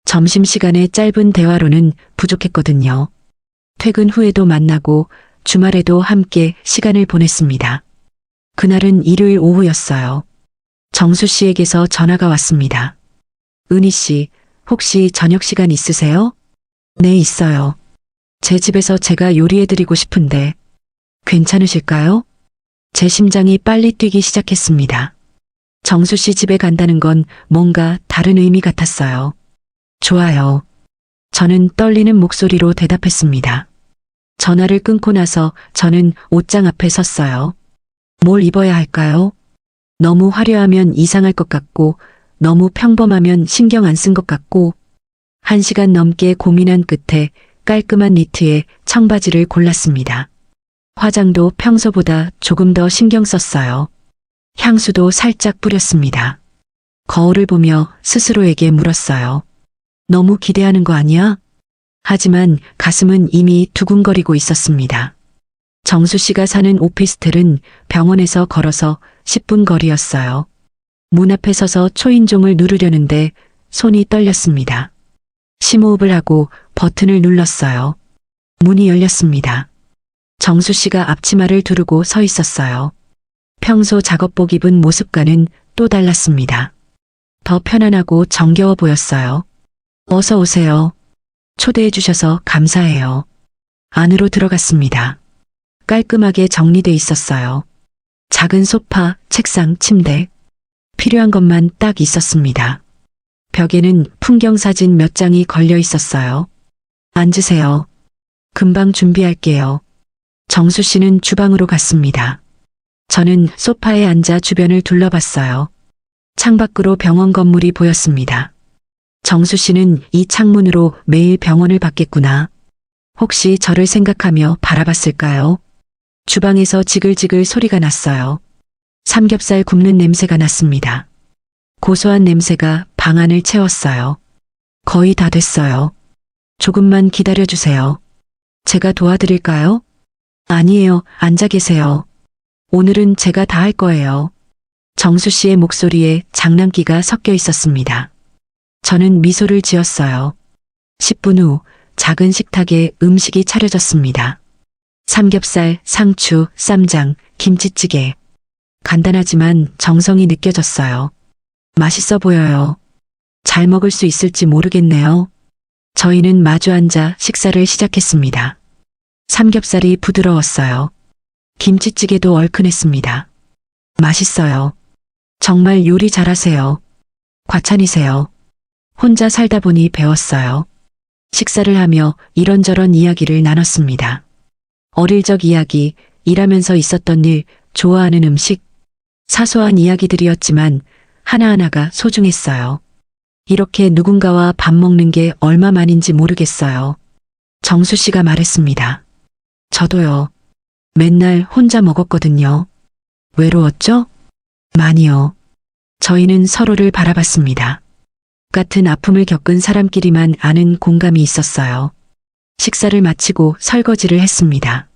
점심시간의 짧은 대화로는 부족했거든요. 퇴근 후에도 만나고 주말에도 함께 시간을 보냈습니다. 그날은 일요일 오후였어요. 정수 씨에게서 전화가 왔습니다. 은희 씨, 혹시 저녁 시간 있으세요? 네, 있어요. 제 집에서 제가 요리해드리고 싶은데 괜찮으실까요? 제 심장이 빨리 뛰기 시작했습니다. 정수 씨 집에 간다는 건 뭔가 다른 의미 같았어요. 좋아요. 저는 떨리는 목소리로 대답했습니다. 전화를 끊고 나서 저는 옷장 앞에 섰어요. 뭘 입어야 할까요? 너무 화려하면 이상할 것 같고, 너무 평범하면 신경 안 쓴 것 같고, 1시간 넘게 고민한 끝에 깔끔한 니트에 청바지를 골랐습니다. 화장도 평소보다 조금 더 신경 썼어요. 향수도 살짝 뿌렸습니다. 거울을 보며 스스로에게 물었어요. 너무 기대하는 거 아니야? 하지만 가슴은 이미 두근거리고 있었습니다. 정수 씨가 사는 오피스텔은 병원에서 걸어서 10분 거리였어요. 문 앞에 서서 초인종을 누르려는데 손이 떨렸습니다. 심호흡을 하고 버튼을 눌렀어요. 문이 열렸습니다. 정수 씨가 앞치마를 두르고 서 있었어요. 평소 작업복 입은 모습과는 또 달랐습니다. 더 편안하고 정겨워 보였어요. 어서 오세요. 초대해 주셔서 감사해요. 안으로 들어갔습니다. 깔끔하게 정리돼 있었어요. 작은 소파, 책상, 침대. 필요한 것만 딱 있었습니다. 벽에는 풍경사진 몇 장이 걸려 있었어요. 앉으세요. 금방 준비할게요. 정수 씨는 주방으로 갔습니다. 저는 소파에 앉아 주변을 둘러봤어요. 창밖으로 병원 건물이 보였습니다. 정수 씨는 이 창문으로 매일 병원을 봤겠구나. 혹시 저를 생각하며 바라봤을까요? 주방에서 지글지글 소리가 났어요. 삼겹살 굽는 냄새가 났습니다. 고소한 냄새가 방 안을 채웠어요. 거의 다 됐어요. 조금만 기다려주세요. 제가 도와드릴까요? 아니에요, 앉아 계세요. 오늘은 제가 다 할 거예요. 정수 씨의 목소리에 장난기가 섞여 있었습니다. 저는 미소를 지었어요. 10분 후 작은 식탁에 음식이 차려졌습니다. 삼겹살, 상추, 쌈장, 김치찌개. 간단하지만 정성이 느껴졌어요. 맛있어 보여요. 잘 먹을 수 있을지 모르겠네요. 저희는 마주 앉아 식사를 시작했습니다. 삼겹살이 부드러웠어요. 김치찌개도 얼큰했습니다. 맛있어요. 정말 요리 잘하세요. 과찬이세요. 혼자 살다 보니 배웠어요. 식사를 하며 이런저런 이야기를 나눴습니다. 어릴 적 이야기, 일하면서 있었던 일, 좋아하는 음식, 사소한 이야기들이었지만 하나하나가 소중했어요. 이렇게 누군가와 밥 먹는 게 얼마만인지 모르겠어요. 정수 씨가 말했습니다. 저도요. 맨날 혼자 먹었거든요. 외로웠죠? 많이요. 저희는 서로를 바라봤습니다. 같은 아픔을 겪은 사람끼리만 아는 공감이 있었어요. 식사를 마치고 설거지를 했습니다.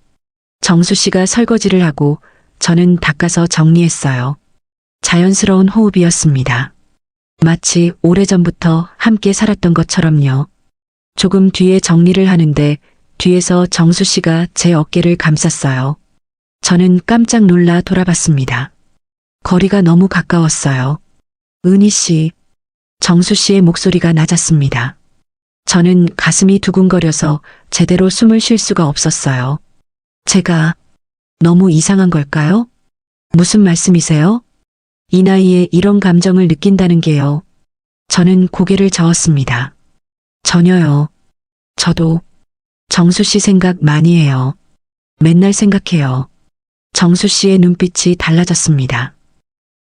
정수 씨가 설거지를 하고 저는 닦아서 정리했어요. 자연스러운 호흡이었습니다. 마치 오래전부터 함께 살았던 것처럼요. 조금 뒤에 정리를 하는데 뒤에서 정수 씨가 제 어깨를 감쌌어요. 저는 깜짝 놀라 돌아봤습니다. 거리가 너무 가까웠어요. 은희 씨, 정수 씨의 목소리가 낮았습니다. 저는 가슴이 두근거려서 제대로 숨을 쉴 수가 없었어요. 제가 너무 이상한 걸까요? 무슨 말씀이세요? 이 나이에 이런 감정을 느낀다는 게요. 저는 고개를 저었습니다. 전혀요. 저도 정수 씨 생각 많이 해요. 맨날 생각해요. 정수 씨의 눈빛이 달라졌습니다.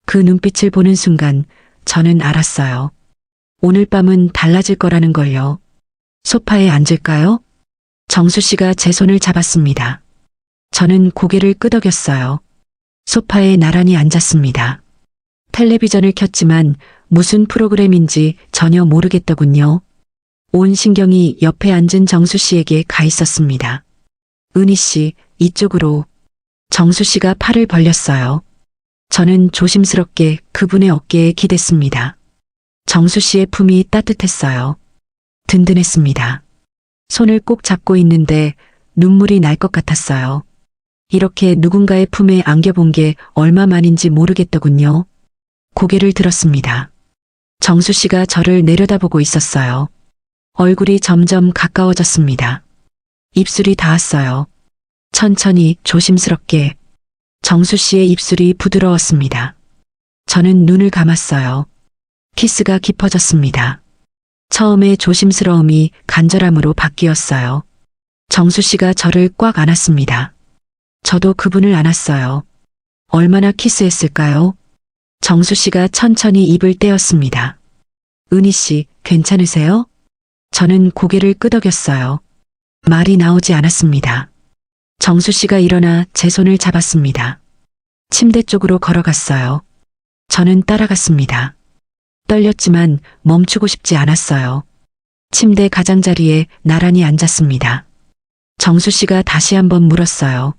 그 눈빛을 보는 순간 저는 알았어요. 오늘 밤은 달라질 거라는 걸요. 소파에 앉을까요? 정수 씨가 제 손을 잡았습니다. 저는 고개를 끄덕였어요. 소파에 나란히 앉았습니다. 텔레비전을 켰지만 무슨 프로그램인지 전혀 모르겠더군요. 온 신경이 옆에 앉은 정수 씨에게 가 있었습니다. 은희 씨, 이쪽으로. 정수 씨가 팔을 벌렸어요. 저는 조심스럽게 그분의 어깨에 기댔습니다. 정수 씨의 품이 따뜻했어요. 든든했습니다. 손을 꼭 잡고 있는데 눈물이 날 것 같았어요. 이렇게 누군가의 품에 안겨본 게 얼마만인지 모르겠더군요. 고개를 들었습니다. 정수 씨가 저를 내려다보고 있었어요. 얼굴이 점점 가까워졌습니다. 입술이 닿았어요. 천천히 조심스럽게. 정수 씨의 입술이 부드러웠습니다. 저는 눈을 감았어요. 키스가 깊어졌습니다. 처음에 조심스러움이 간절함으로 바뀌었어요. 정수 씨가 저를 꽉 안았습니다. 저도 그분을 안았어요. 얼마나 키스했을까요? 정수 씨가 천천히 입을 떼었습니다. 은희 씨, 괜찮으세요? 저는 고개를 끄덕였어요. 말이 나오지 않았습니다. 정수 씨가 일어나 제 손을 잡았습니다. 침대 쪽으로 걸어갔어요. 저는 따라갔습니다. 떨렸지만 멈추고 싶지 않았어요. 침대 가장자리에 나란히 앉았습니다. 정수 씨가 다시 한번 물었어요.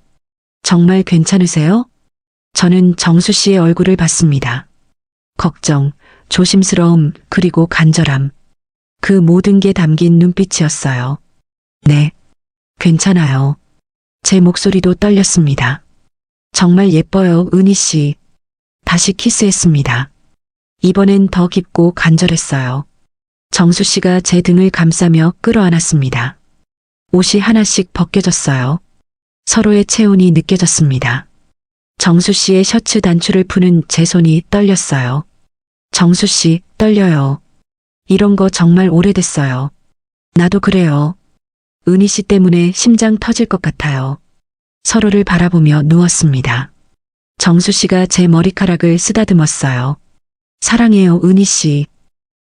정말 괜찮으세요? 저는 정수 씨의 얼굴을 봤습니다. 걱정, 조심스러움, 그리고 간절함. 그 모든 게 담긴 눈빛이었어요. 네, 괜찮아요. 제 목소리도 떨렸습니다. 정말 예뻐요, 은희 씨. 다시 키스했습니다. 이번엔 더 깊고 간절했어요. 정수 씨가 제 등을 감싸며 끌어안았습니다. 옷이 하나씩 벗겨졌어요. 서로의 체온이 느껴졌습니다. 정수 씨의 셔츠 단추를 푸는 제 손이 떨렸어요. 정수 씨, 떨려요. 이런 거 정말 오래됐어요. 나도 그래요. 은희 씨 때문에 심장 터질 것 같아요. 서로를 바라보며 누웠습니다. 정수 씨가 제 머리카락을 쓰다듬었어요. 사랑해요, 은희 씨.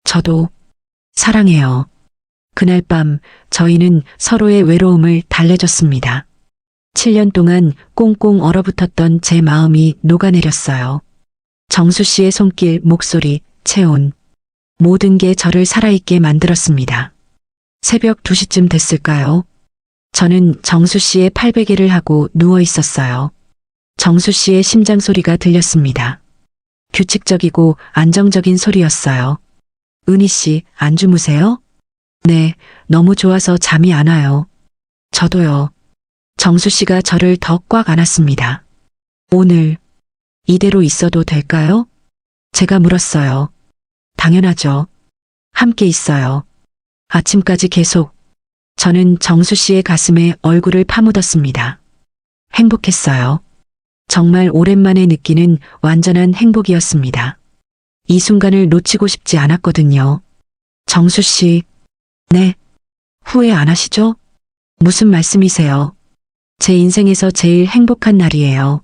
저도 사랑해요. 그날 밤 저희는 서로의 외로움을 달래줬습니다. 7년 동안 꽁꽁 얼어붙었던 제 마음이 녹아내렸어요. 정수 씨의 손길, 목소리, 체온. 모든 게 저를 살아있게 만들었습니다. 새벽 2시쯤 됐을까요? 저는 정수 씨의 팔베개를 하고 누워 있었어요. 정수 씨의 심장 소리가 들렸습니다. 규칙적이고 안정적인 소리였어요. 은희 씨, 안 주무세요? 네, 너무 좋아서 잠이 안 와요. 저도요. 정수 씨가 저를 더 꽉 안았습니다. 오늘 이대로 있어도 될까요? 제가 물었어요. 당연하죠. 함께 있어요. 아침까지 계속. 저는 정수 씨의 가슴에 얼굴을 파묻었습니다. 행복했어요. 정말 오랜만에 느끼는 완전한 행복이었습니다. 이 순간을 놓치고 싶지 않았거든요. 정수 씨, 네, 후회 안 하시죠? 무슨 말씀이세요? 제 인생에서 제일 행복한 날이에요.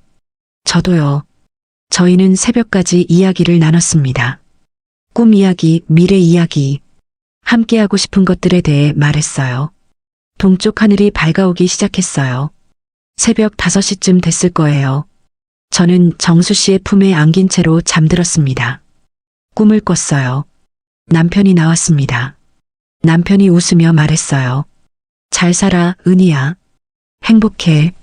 저도요. 저희는 새벽까지 이야기를 나눴습니다. 꿈 이야기, 미래 이야기. 함께하고 싶은 것들에 대해 말했어요. 동쪽 하늘이 밝아오기 시작했어요. 새벽 5시쯤 됐을 거예요. 저는 정수 씨의 품에 안긴 채로 잠들었습니다. 꿈을 꿨어요. 남편이 나왔습니다. 남편이 웃으며 말했어요. 잘 살아, 은희야. 행복해.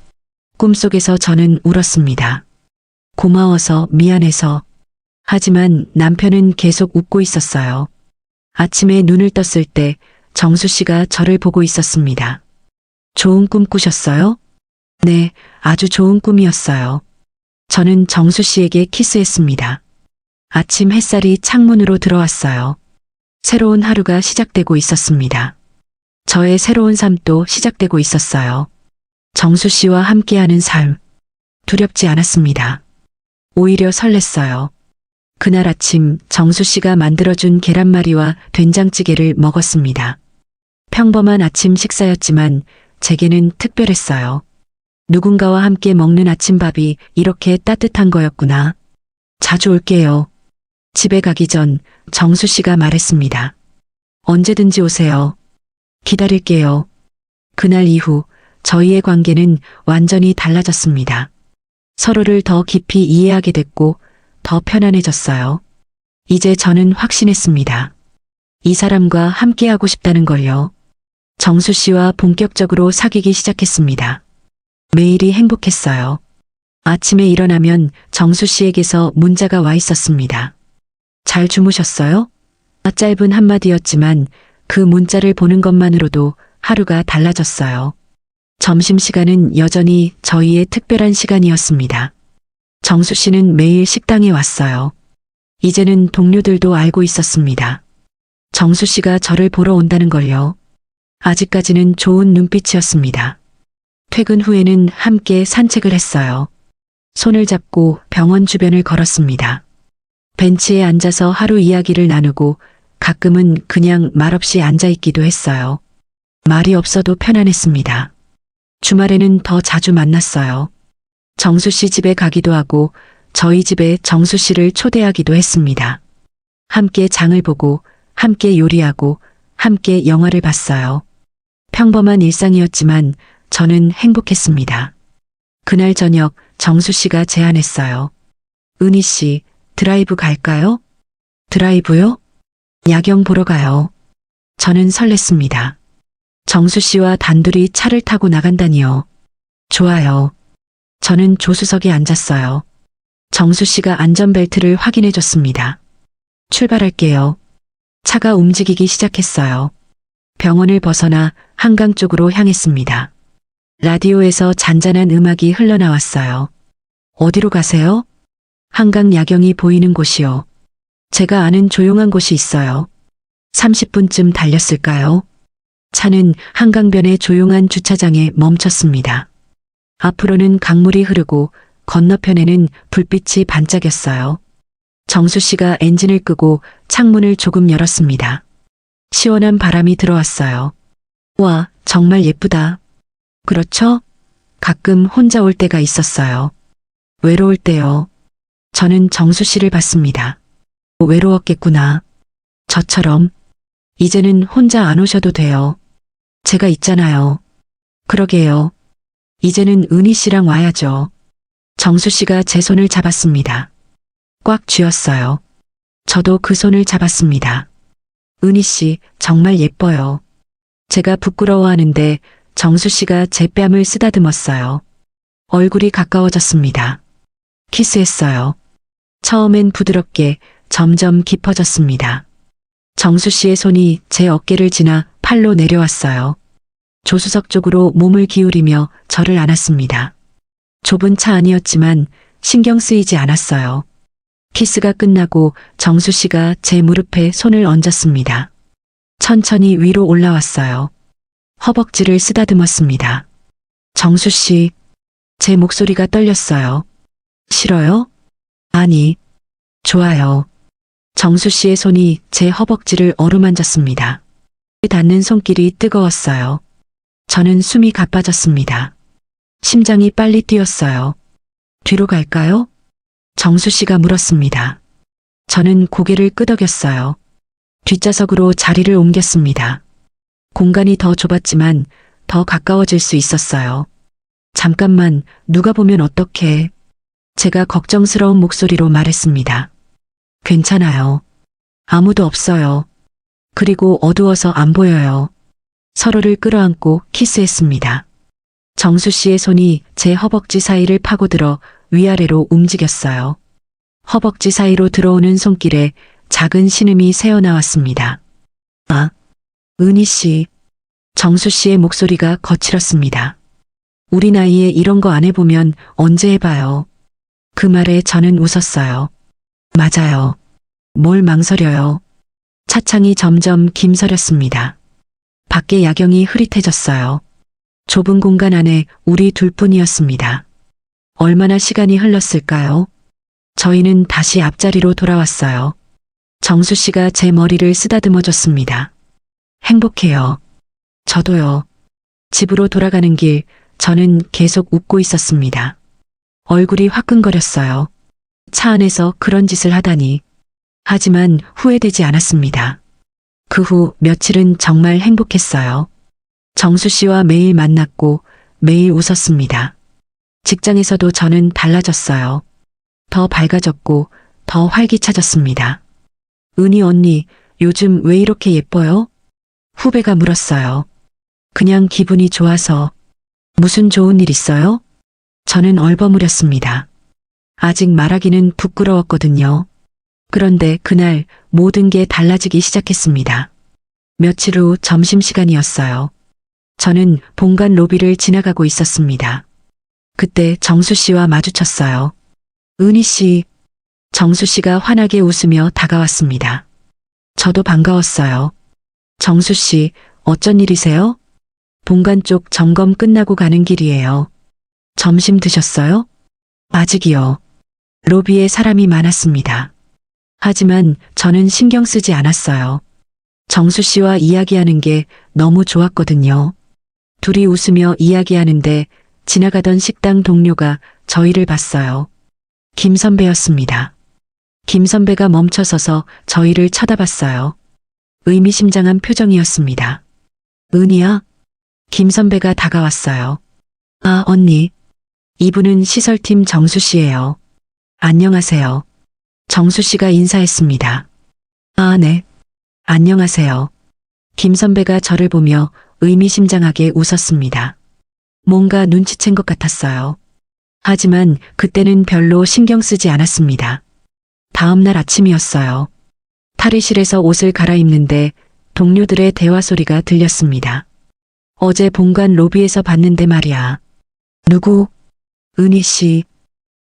꿈속에서 저는 울었습니다. 고마워서, 미안해서. 하지만 남편은 계속 웃고 있었어요. 아침에 눈을 떴을 때 정수 씨가 저를 보고 있었습니다. 좋은 꿈 꾸셨어요? 네, 아주 좋은 꿈이었어요. 저는 정수 씨에게 키스했습니다. 아침 햇살이 창문으로 들어왔어요. 새로운 하루가 시작되고 있었습니다. 저의 새로운 삶도 시작되고 있었어요. 정수 씨와 함께하는 삶. 두렵지 않았습니다. 오히려 설렜어요. 그날 아침 정수 씨가 만들어준 계란말이와 된장찌개를 먹었습니다. 평범한 아침 식사였지만 제게는 특별했어요. 누군가와 함께 먹는 아침밥이 이렇게 따뜻한 거였구나. 자주 올게요. 집에 가기 전 정수 씨가 말했습니다. 언제든지 오세요. 기다릴게요. 그날 이후 저희의 관계는 완전히 달라졌습니다. 서로를 더 깊이 이해하게 됐고 더 편안해졌어요. 이제 저는 확신했습니다. 이 사람과 함께하고 싶다는 걸요. 정수 씨와 본격적으로 사귀기 시작했습니다. 매일이 행복했어요. 아침에 일어나면 정수 씨에게서 문자가 와 있었습니다. 잘 주무셨어요? 짧은 한마디였지만 그 문자를 보는 것만으로도 하루가 달라졌어요. 점심시간은 여전히 저희의 특별한 시간이었습니다. 정수 씨는 매일 식당에 왔어요. 이제는 동료들도 알고 있었습니다. 정수 씨가 저를 보러 온다는 걸요. 아직까지는 좋은 눈빛이었습니다. 퇴근 후에는 함께 산책을 했어요. 손을 잡고 병원 주변을 걸었습니다. 벤치에 앉아서 하루 이야기를 나누고 가끔은 그냥 말없이 앉아있기도 했어요. 말이 없어도 편안했습니다. 주말에는 더 자주 만났어요. 정수 씨 집에 가기도 하고 저희 집에 정수 씨를 초대하기도 했습니다. 함께 장을 보고 함께 요리하고 함께 영화를 봤어요. 평범한 일상이었지만 저는 행복했습니다. 그날 저녁 정수 씨가 제안했어요. 은희 씨, 드라이브 갈까요? 드라이브요? 야경 보러 가요. 저는 설렜습니다. 정수 씨와 단둘이 차를 타고 나간다니요. 좋아요. 저는 조수석에 앉았어요. 정수 씨가 안전벨트를 확인해 줬습니다. 출발할게요. 차가 움직이기 시작했어요. 병원을 벗어나 한강 쪽으로 향했습니다. 라디오에서 잔잔한 음악이 흘러나왔어요. 어디로 가세요? 한강 야경이 보이는 곳이요. 제가 아는 조용한 곳이 있어요. 30분쯤 달렸을까요? 차는 한강변의 조용한 주차장에 멈췄습니다. 앞으로는 강물이 흐르고 건너편에는 불빛이 반짝였어요. 정수 씨가 엔진을 끄고 창문을 조금 열었습니다. 시원한 바람이 들어왔어요. 와, 정말 예쁘다. 그렇죠? 가끔 혼자 올 때가 있었어요. 외로울 때요. 저는 정수 씨를 봤습니다. 외로웠겠구나. 저처럼. 이제는 혼자 안 오셔도 돼요. 제가 있잖아요. 그러게요. 이제는 은희 씨랑 와야죠. 정수 씨가 제 손을 잡았습니다. 꽉 쥐었어요. 저도 그 손을 잡았습니다. 은희 씨, 정말 예뻐요. 제가 부끄러워하는데 정수 씨가 제 뺨을 쓰다듬었어요. 얼굴이 가까워졌습니다. 키스했어요. 처음엔 부드럽게 점점 깊어졌습니다. 정수 씨의 손이 제 어깨를 지나 팔로 내려왔어요. 조수석 쪽으로 몸을 기울이며 저를 안았습니다. 좁은 차 안이었지만 신경 쓰이지 않았어요. 키스가 끝나고 정수 씨가 제 무릎에 손을 얹었습니다. 천천히 위로 올라왔어요. 허벅지를 쓰다듬었습니다. 정수 씨, 제 목소리가 떨렸어요. 싫어요? 아니, 좋아요. 정수 씨의 손이 제 허벅지를 어루만졌습니다. 닿는 손길이 뜨거웠어요. 저는 숨이 가빠졌습니다. 심장이 빨리 뛰었어요. 뒤로 갈까요? 정수 씨가 물었습니다. 저는 고개를 끄덕였어요. 뒷좌석으로 자리를 옮겼습니다. 공간이 더 좁았지만 더 가까워질 수 있었어요. 잠깐만, 누가 보면 어떡해. 제가 걱정스러운 목소리로 말했습니다. 괜찮아요. 아무도 없어요. 그리고 어두워서 안 보여요. 서로를 끌어안고 키스했습니다. 정수 씨의 손이 제 허벅지 사이를 파고들어 위아래로 움직였어요. 허벅지 사이로 들어오는 손길에 작은 신음이 새어나왔습니다. 아, 은희 씨. 정수 씨의 목소리가 거칠었습니다. 우리 나이에 이런 거 안 해보면 언제 해봐요. 그 말에 저는 웃었어요. 맞아요. 뭘 망설여요. 차창이 점점 김서렸습니다. 밖에 야경이 흐릿해졌어요. 좁은 공간 안에 우리 둘뿐이었습니다. 얼마나 시간이 흘렀을까요? 저희는 다시 앞자리로 돌아왔어요. 정수 씨가 제 머리를 쓰다듬어 줬습니다. 행복해요. 저도요. 집으로 돌아가는 길, 저는 계속 웃고 있었습니다. 얼굴이 화끈거렸어요. 차 안에서 그런 짓을 하다니. 하지만 후회되지 않았습니다. 그 후 며칠은 정말 행복했어요. 정수 씨와 매일 만났고 매일 웃었습니다. 직장에서도 저는 달라졌어요. 더 밝아졌고 더 활기차졌습니다. 은희 언니, 요즘 왜 이렇게 예뻐요? 후배가 물었어요. 그냥 기분이 좋아서. 무슨 좋은 일 있어요? 저는 얼버무렸습니다. 아직 말하기는 부끄러웠거든요. 그런데 그날 모든 게 달라지기 시작했습니다. 며칠 후 점심시간이었어요. 저는 본관 로비를 지나가고 있었습니다. 그때 정수 씨와 마주쳤어요. 은희 씨. 정수 씨가 환하게 웃으며 다가왔습니다. 저도 반가웠어요. 정수 씨, 어쩐 일이세요? 본관 쪽 점검 끝나고 가는 길이에요. 점심 드셨어요? 아직이요. 로비에 사람이 많았습니다. 하지만 저는 신경 쓰지 않았어요. 정수 씨와 이야기하는 게 너무 좋았거든요. 둘이 웃으며 이야기하는데 지나가던 식당 동료가 저희를 봤어요. 김 선배였습니다. 김 선배가 멈춰서서 저희를 쳐다봤어요. 의미심장한 표정이었습니다. 은희야? 김 선배가 다가왔어요. 아, 언니. 이분은 시설팀 정수 씨예요. 안녕하세요. 정수 씨가 인사했습니다. 아, 네. 안녕하세요. 김 선배가 저를 보며 의미심장하게 웃었습니다. 뭔가 눈치챈 것 같았어요. 하지만 그때는 별로 신경 쓰지 않았습니다. 다음 날 아침이었어요. 탈의실에서 옷을 갈아입는데 동료들의 대화 소리가 들렸습니다. 어제 본관 로비에서 봤는데 말이야. 누구? 은희 씨.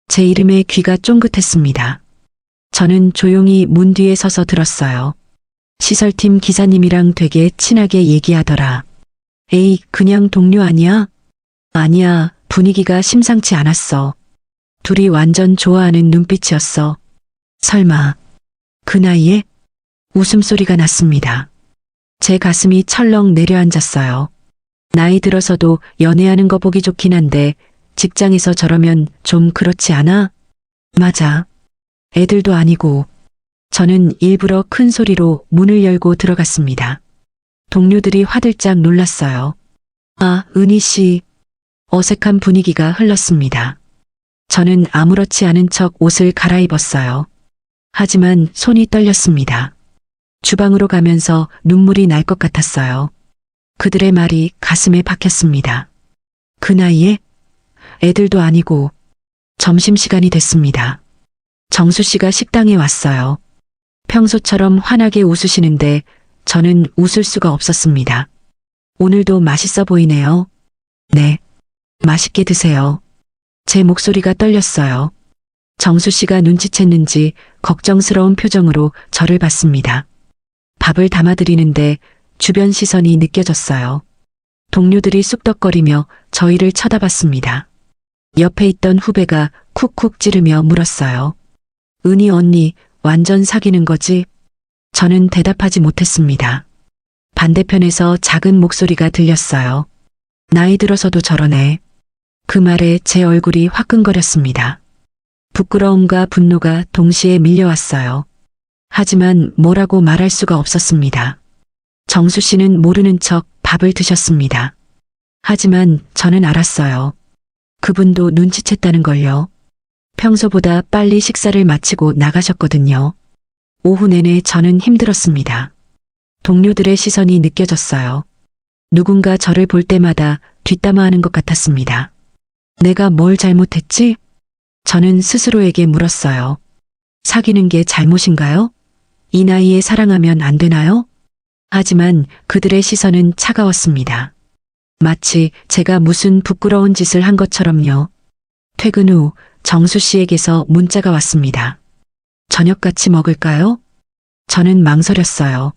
제 이름에 귀가 쫑긋했습니다. 저는 조용히 문 뒤에 서서 들었어요. 시설팀 기사님이랑 되게 친하게 얘기하더라. 에이, 그냥 동료 아니야? 아니야, 분위기가 심상치 않았어. 둘이 완전 좋아하는 눈빛이었어. 설마, 그 나이에? 웃음소리가 났습니다. 제 가슴이 철렁 내려앉았어요. 나이 들어서도 연애하는 거 보기 좋긴 한데 직장에서 저러면 좀 그렇지 않아? 맞아. 애들도 아니고. 저는 일부러 큰 소리로 문을 열고 들어갔습니다. 동료들이 화들짝 놀랐어요. 아, 은희 씨. 어색한 분위기가 흘렀습니다. 저는 아무렇지 않은 척 옷을 갈아입었어요. 하지만 손이 떨렸습니다. 주방으로 가면서 눈물이 날 것 같았어요. 그들의 말이 가슴에 박혔습니다. 그 나이에? 애들도 아니고. 점심시간이 됐습니다. 정수 씨가 식당에 왔어요. 평소처럼 환하게 웃으시는데 저는 웃을 수가 없었습니다. 오늘도 맛있어 보이네요. 네. 맛있게 드세요. 제 목소리가 떨렸어요. 정수 씨가 눈치챘는지 걱정스러운 표정으로 저를 봤습니다. 밥을 담아드리는데 주변 시선이 느껴졌어요. 동료들이 쑥덕거리며 저희를 쳐다봤습니다. 옆에 있던 후배가 쿡쿡 찌르며 물었어요. 은희 언니, 완전 사귀는 거지? 저는 대답하지 못했습니다. 반대편에서 작은 목소리가 들렸어요. 나이 들어서도 저러네. 그 말에 제 얼굴이 화끈거렸습니다. 부끄러움과 분노가 동시에 밀려왔어요. 하지만 뭐라고 말할 수가 없었습니다. 정수 씨는 모르는 척 밥을 드셨습니다. 하지만 저는 알았어요. 그분도 눈치챘다는 걸요. 평소보다 빨리 식사를 마치고 나가셨거든요. 오후 내내 저는 힘들었습니다. 동료들의 시선이 느껴졌어요. 누군가 저를 볼 때마다 뒷담화하는 것 같았습니다. 내가 뭘 잘못했지? 저는 스스로에게 물었어요. 사귀는 게 잘못인가요? 이 나이에 사랑하면 안 되나요? 하지만 그들의 시선은 차가웠습니다. 마치 제가 무슨 부끄러운 짓을 한 것처럼요. 퇴근 후 정수 씨에게서 문자가 왔습니다. 저녁 같이 먹을까요? 저는 망설였어요.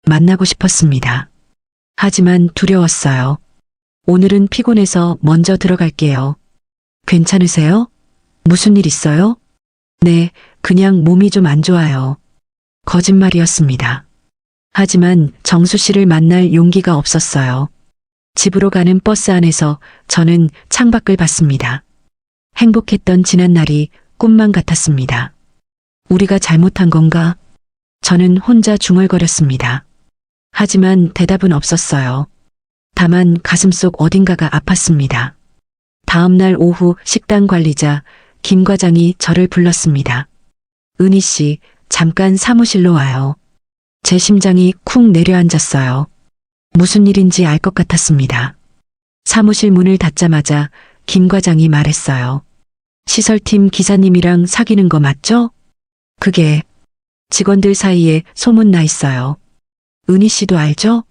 만나고 싶었습니다. 하지만 두려웠어요. 오늘은 피곤해서 먼저 들어갈게요. 괜찮으세요? 무슨 일 있어요? 네, 그냥 몸이 좀 안 좋아요. 거짓말이었습니다. 하지만 정수 씨를 만날 용기가 없었어요. 집으로 가는 버스 안에서 저는 창밖을 봤습니다. 행복했던 지난 날이 꿈만 같았습니다. 우리가 잘못한 건가? 저는 혼자 중얼거렸습니다. 하지만 대답은 없었어요. 다만 가슴속 어딘가가 아팠습니다. 다음 날 오후 식당 관리자 김 과장이 저를 불렀습니다. 은희 씨, 잠깐 사무실로 와요. 제 심장이 쿵 내려앉았어요. 무슨 일인지 알 것 같았습니다. 사무실 문을 닫자마자 김 과장이 말했어요. 시설팀 기사님이랑 사귀는 거 맞죠? 그게 직원들 사이에 소문 나 있어요. 은희 씨도 알죠?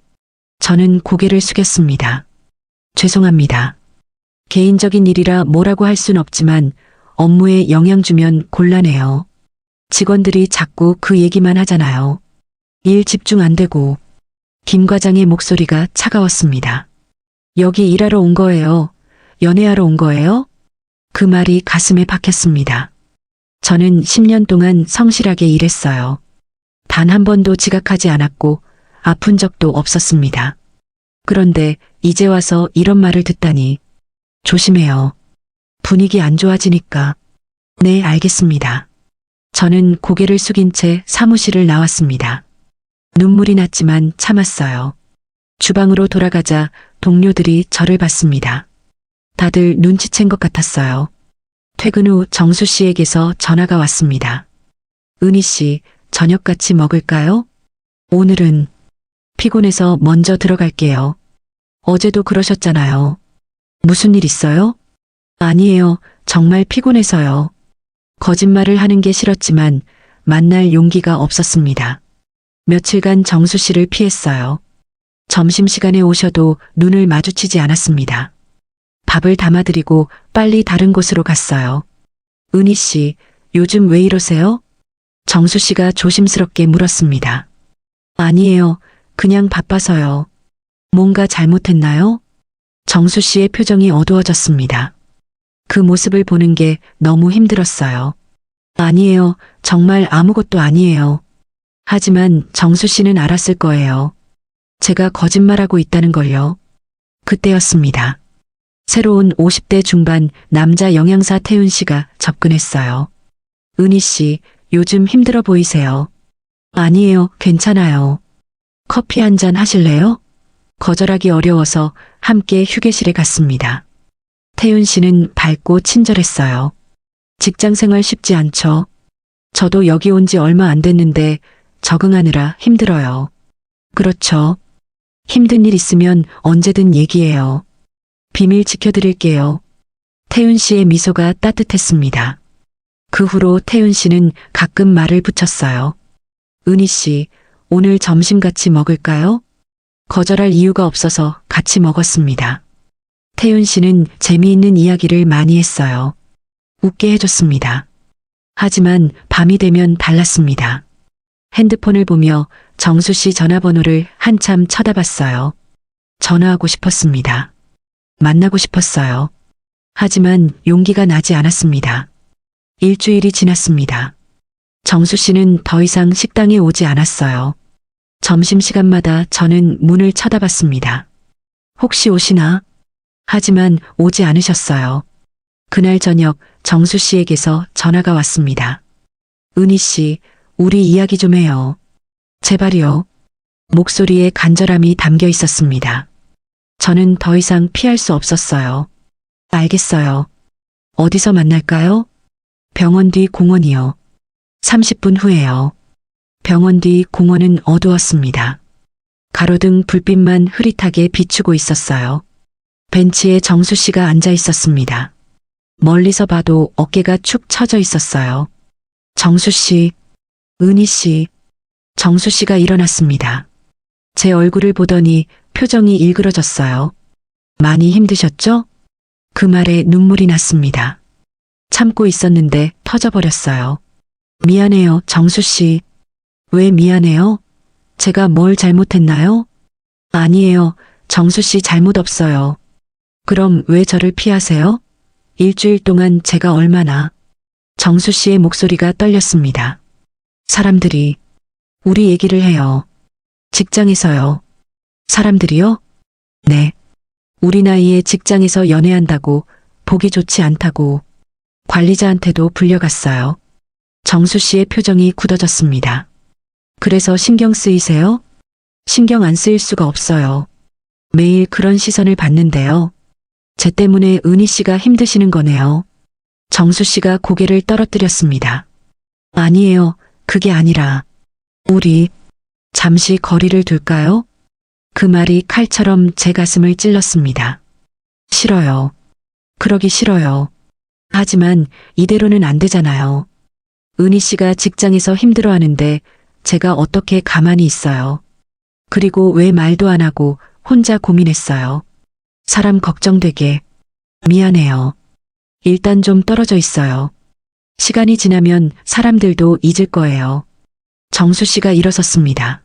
저는 고개를 숙였습니다. 죄송합니다. 개인적인 일이라 뭐라고 할 순 없지만 업무에 영향 주면 곤란해요. 직원들이 자꾸 그 얘기만 하잖아요. 일 집중 안 되고. 김 과장의 목소리가 차가웠습니다. 여기 일하러 온 거예요? 연애하러 온 거예요? 그 말이 가슴에 박혔습니다. 저는 10년 동안 성실하게 일했어요. 단 한 번도 지각하지 않았고 아픈 적도 없었습니다. 그런데 이제 와서 이런 말을 듣다니. 조심해요. 분위기 안 좋아지니까. 네, 알겠습니다. 저는 고개를 숙인 채 사무실을 나왔습니다. 눈물이 났지만 참았어요. 주방으로 돌아가자 동료들이 저를 봤습니다. 다들 눈치챈 것 같았어요. 퇴근 후 정수 씨에게서 전화가 왔습니다. 은희 씨, 저녁 같이 먹을까요? 오늘은 피곤해서 먼저 들어갈게요. 어제도 그러셨잖아요. 무슨 일 있어요? 아니에요. 정말 피곤해서요. 거짓말을 하는 게 싫었지만 만날 용기가 없었습니다. 며칠간 정수 씨를 피했어요. 점심시간에 오셔도 눈을 마주치지 않았습니다. 밥을 담아드리고 빨리 다른 곳으로 갔어요. 은희 씨, 요즘 왜 이러세요? 정수 씨가 조심스럽게 물었습니다. 아니에요. 그냥 바빠서요. 뭔가 잘못했나요? 정수 씨의 표정이 어두워졌습니다. 그 모습을 보는 게 너무 힘들었어요. 아니에요. 정말 아무것도 아니에요. 하지만 정수 씨는 알았을 거예요. 제가 거짓말하고 있다는 걸요. 그때였습니다. 새로운 50대 중반 남자 영양사 태훈 씨가 접근했어요. 은희 씨, 요즘 힘들어 보이세요. 아니에요. 괜찮아요. 커피 한 잔 하실래요? 거절하기 어려워서 함께 휴게실에 갔습니다. 태훈 씨는 밝고 친절했어요. 직장 생활 쉽지 않죠? 저도 여기 온 지 얼마 안 됐는데 적응하느라 힘들어요. 그렇죠. 힘든 일 있으면 언제든 얘기해요. 비밀 지켜드릴게요. 태훈 씨의 미소가 따뜻했습니다. 그 후로 태훈 씨는 가끔 말을 붙였어요. 은희 씨, 오늘 점심 같이 먹을까요? 거절할 이유가 없어서 같이 먹었습니다. 태훈 씨는 재미있는 이야기를 많이 했어요. 웃게 해줬습니다. 하지만 밤이 되면 달랐습니다. 핸드폰을 보며 정수 씨 전화번호를 한참 쳐다봤어요. 전화하고 싶었습니다. 만나고 싶었어요. 하지만 용기가 나지 않았습니다. 일주일이 지났습니다. 정수 씨는 더 이상 식당에 오지 않았어요. 점심시간마다 저는 문을 쳐다봤습니다. 혹시 오시나? 하지만 오지 않으셨어요. 그날 저녁 정수 씨에게서 전화가 왔습니다. 은희 씨, 우리 이야기 좀 해요. 제발요. 목소리에 간절함이 담겨 있었습니다. 저는 더 이상 피할 수 없었어요. 알겠어요. 어디서 만날까요? 병원 뒤 공원이요. 30분 후에요. 병원 뒤 공원은 어두웠습니다. 가로등 불빛만 흐릿하게 비추고 있었어요. 벤치에 정수 씨가 앉아 있었습니다. 멀리서 봐도 어깨가 축 처져 있었어요. 정수 씨, 은희 씨, 정수 씨가 일어났습니다. 제 얼굴을 보더니 표정이 일그러졌어요. 많이 힘드셨죠? 그 말에 눈물이 났습니다. 참고 있었는데 터져버렸어요. 미안해요, 정수 씨. 왜 미안해요? 제가 뭘 잘못했나요? 아니에요. 정수 씨 잘못 없어요. 그럼 왜 저를 피하세요? 일주일 동안 제가 얼마나. 정수 씨의 목소리가 떨렸습니다. 사람들이 우리 얘기를 해요. 직장에서요. 사람들이요? 네. 우리 나이에 직장에서 연애한다고 보기 좋지 않다고 관리자한테도 불려갔어요. 정수 씨의 표정이 굳어졌습니다. 그래서 신경 쓰이세요? 신경 안 쓰일 수가 없어요. 매일 그런 시선을 받는데요. 제 때문에 은희 씨가 힘드시는 거네요. 정수 씨가 고개를 떨어뜨렸습니다. 아니에요. 그게 아니라 우리 잠시 거리를 둘까요? 그 말이 칼처럼 제 가슴을 찔렀습니다. 싫어요. 그러기 싫어요. 하지만 이대로는 안 되잖아요. 은희 씨가 직장에서 힘들어하는데 제가 어떻게 가만히 있어요. 그리고 왜 말도 안 하고 혼자 고민했어요. 사람 걱정되게. 미안해요. 일단 좀 떨어져 있어요. 시간이 지나면 사람들도 잊을 거예요. 정수 씨가 일어섰습니다.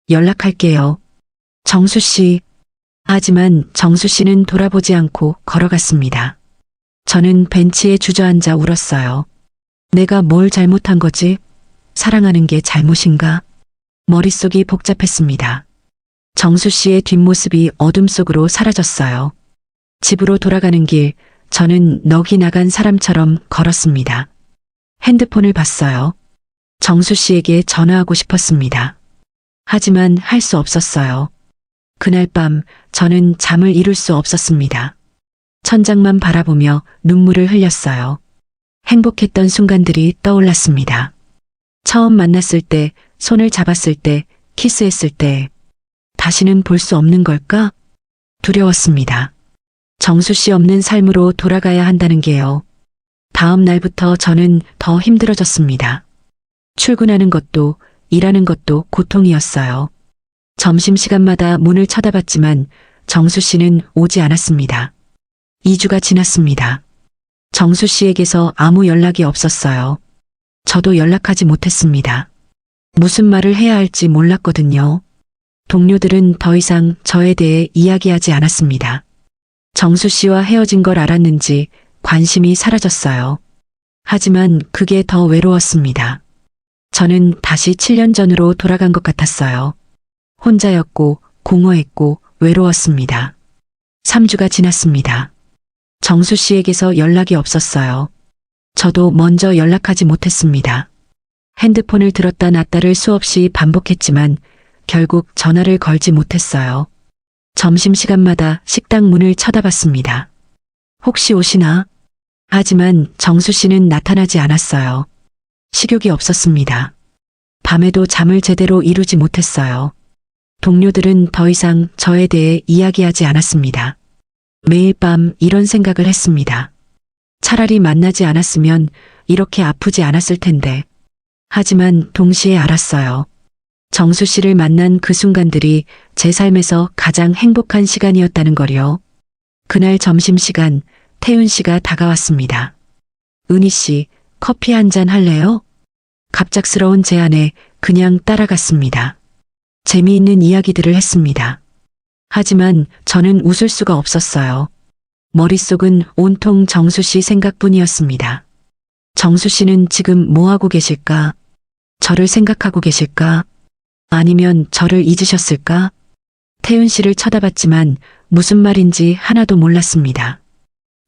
연락할게요. 정수 씨. 하지만 정수 씨는 돌아보지 않고 걸어갔습니다. 저는 벤치에 주저앉아 울었어요. 내가 뭘 잘못한 거지? 사랑하는 게 잘못인가? 머릿속이 복잡했습니다. 정수 씨의 뒷모습이 어둠 속으로 사라졌어요. 집으로 돌아가는 길, 저는 넋이 나간 사람처럼 걸었습니다. 핸드폰을 봤어요. 정수 씨에게 전화하고 싶었습니다. 하지만 할 수 없었어요. 그날 밤 저는 잠을 이룰 수 없었습니다. 천장만 바라보며 눈물을 흘렸어요. 행복했던 순간들이 떠올랐습니다. 처음 만났을 때, 손을 잡았을 때, 키스했을 때, 다시는 볼 수 없는 걸까? 두려웠습니다. 정수 씨 없는 삶으로 돌아가야 한다는 게요. 다음 날부터 저는 더 힘들어졌습니다. 출근하는 것도, 일하는 것도 고통이었어요. 점심시간마다 문을 쳐다봤지만 정수 씨는 오지 않았습니다. 2주가 지났습니다. 정수 씨에게서 아무 연락이 없었어요. 저도 연락하지 못했습니다. 무슨 말을 해야 할지 몰랐거든요. 동료들은 더 이상 저에 대해 이야기하지 않았습니다. 정수 씨와 헤어진 걸 알았는지 관심이 사라졌어요. 하지만 그게 더 외로웠습니다. 저는 다시 7년 전으로 돌아간 것 같았어요. 혼자였고 공허했고 외로웠습니다. 3주가 지났습니다. 정수 씨에게서 연락이 없었어요. 저도 먼저 연락하지 못했습니다. 핸드폰을 들었다 놨다를 수없이 반복했지만 결국 전화를 걸지 못했어요. 점심시간마다 식당 문을 쳐다봤습니다. 혹시 오시나? 하지만 정수 씨는 나타나지 않았어요. 식욕이 없었습니다. 밤에도 잠을 제대로 이루지 못했어요. 동료들은 더 이상 저에 대해 이야기하지 않았습니다. 매일 밤 이런 생각을 했습니다. 차라리 만나지 않았으면 이렇게 아프지 않았을 텐데. 하지만 동시에 알았어요. 정수 씨를 만난 그 순간들이 제 삶에서 가장 행복한 시간이었다는 걸요. 그날 점심시간 태윤 씨가 다가왔습니다. 은희 씨, 커피 한 잔 할래요? 갑작스러운 제안에 그냥 따라갔습니다. 재미있는 이야기들을 했습니다. 하지만 저는 웃을 수가 없었어요. 머릿속은 온통 정수 씨 생각뿐이었습니다. 정수 씨는 지금 뭐 하고 계실까? 저를 생각하고 계실까? 아니면 저를 잊으셨을까? 태윤 씨를 쳐다봤지만 무슨 말인지 하나도 몰랐습니다.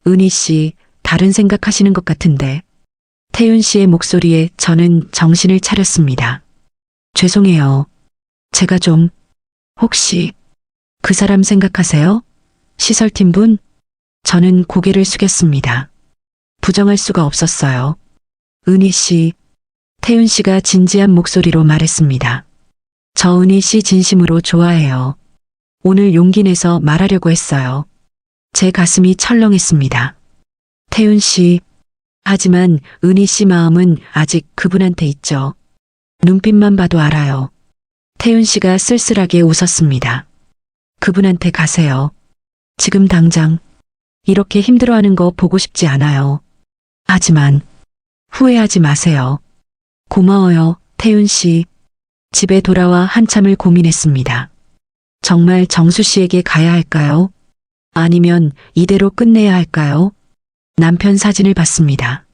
은희 씨, 다른 생각하시는 것 같은데. 태윤 씨의 목소리에 저는 정신을 차렸습니다. 죄송해요. 제가 좀, 혹시 그 사람 생각하세요? 시설팀 분? 저는 고개를 숙였습니다. 부정할 수가 없었어요. 은희 씨, 태윤 씨가 진지한 목소리로 말했습니다. 저 은희 씨 진심으로 좋아해요. 오늘 용기 내서 말하려고 했어요. 제 가슴이 철렁했습니다. 태윤 씨, 하지만 은희 씨 마음은 아직 그분한테 있죠. 눈빛만 봐도 알아요. 태윤 씨가 쓸쓸하게 웃었습니다. 그분한테 가세요. 지금 당장. 이렇게 힘들어하는 거 보고 싶지 않아요. 하지만 후회하지 마세요. 고마워요, 태윤 씨. 집에 돌아와 한참을 고민했습니다. 정말 정수 씨에게 가야 할까요? 아니면 이대로 끝내야 할까요? 남편 사진을 봤습니다.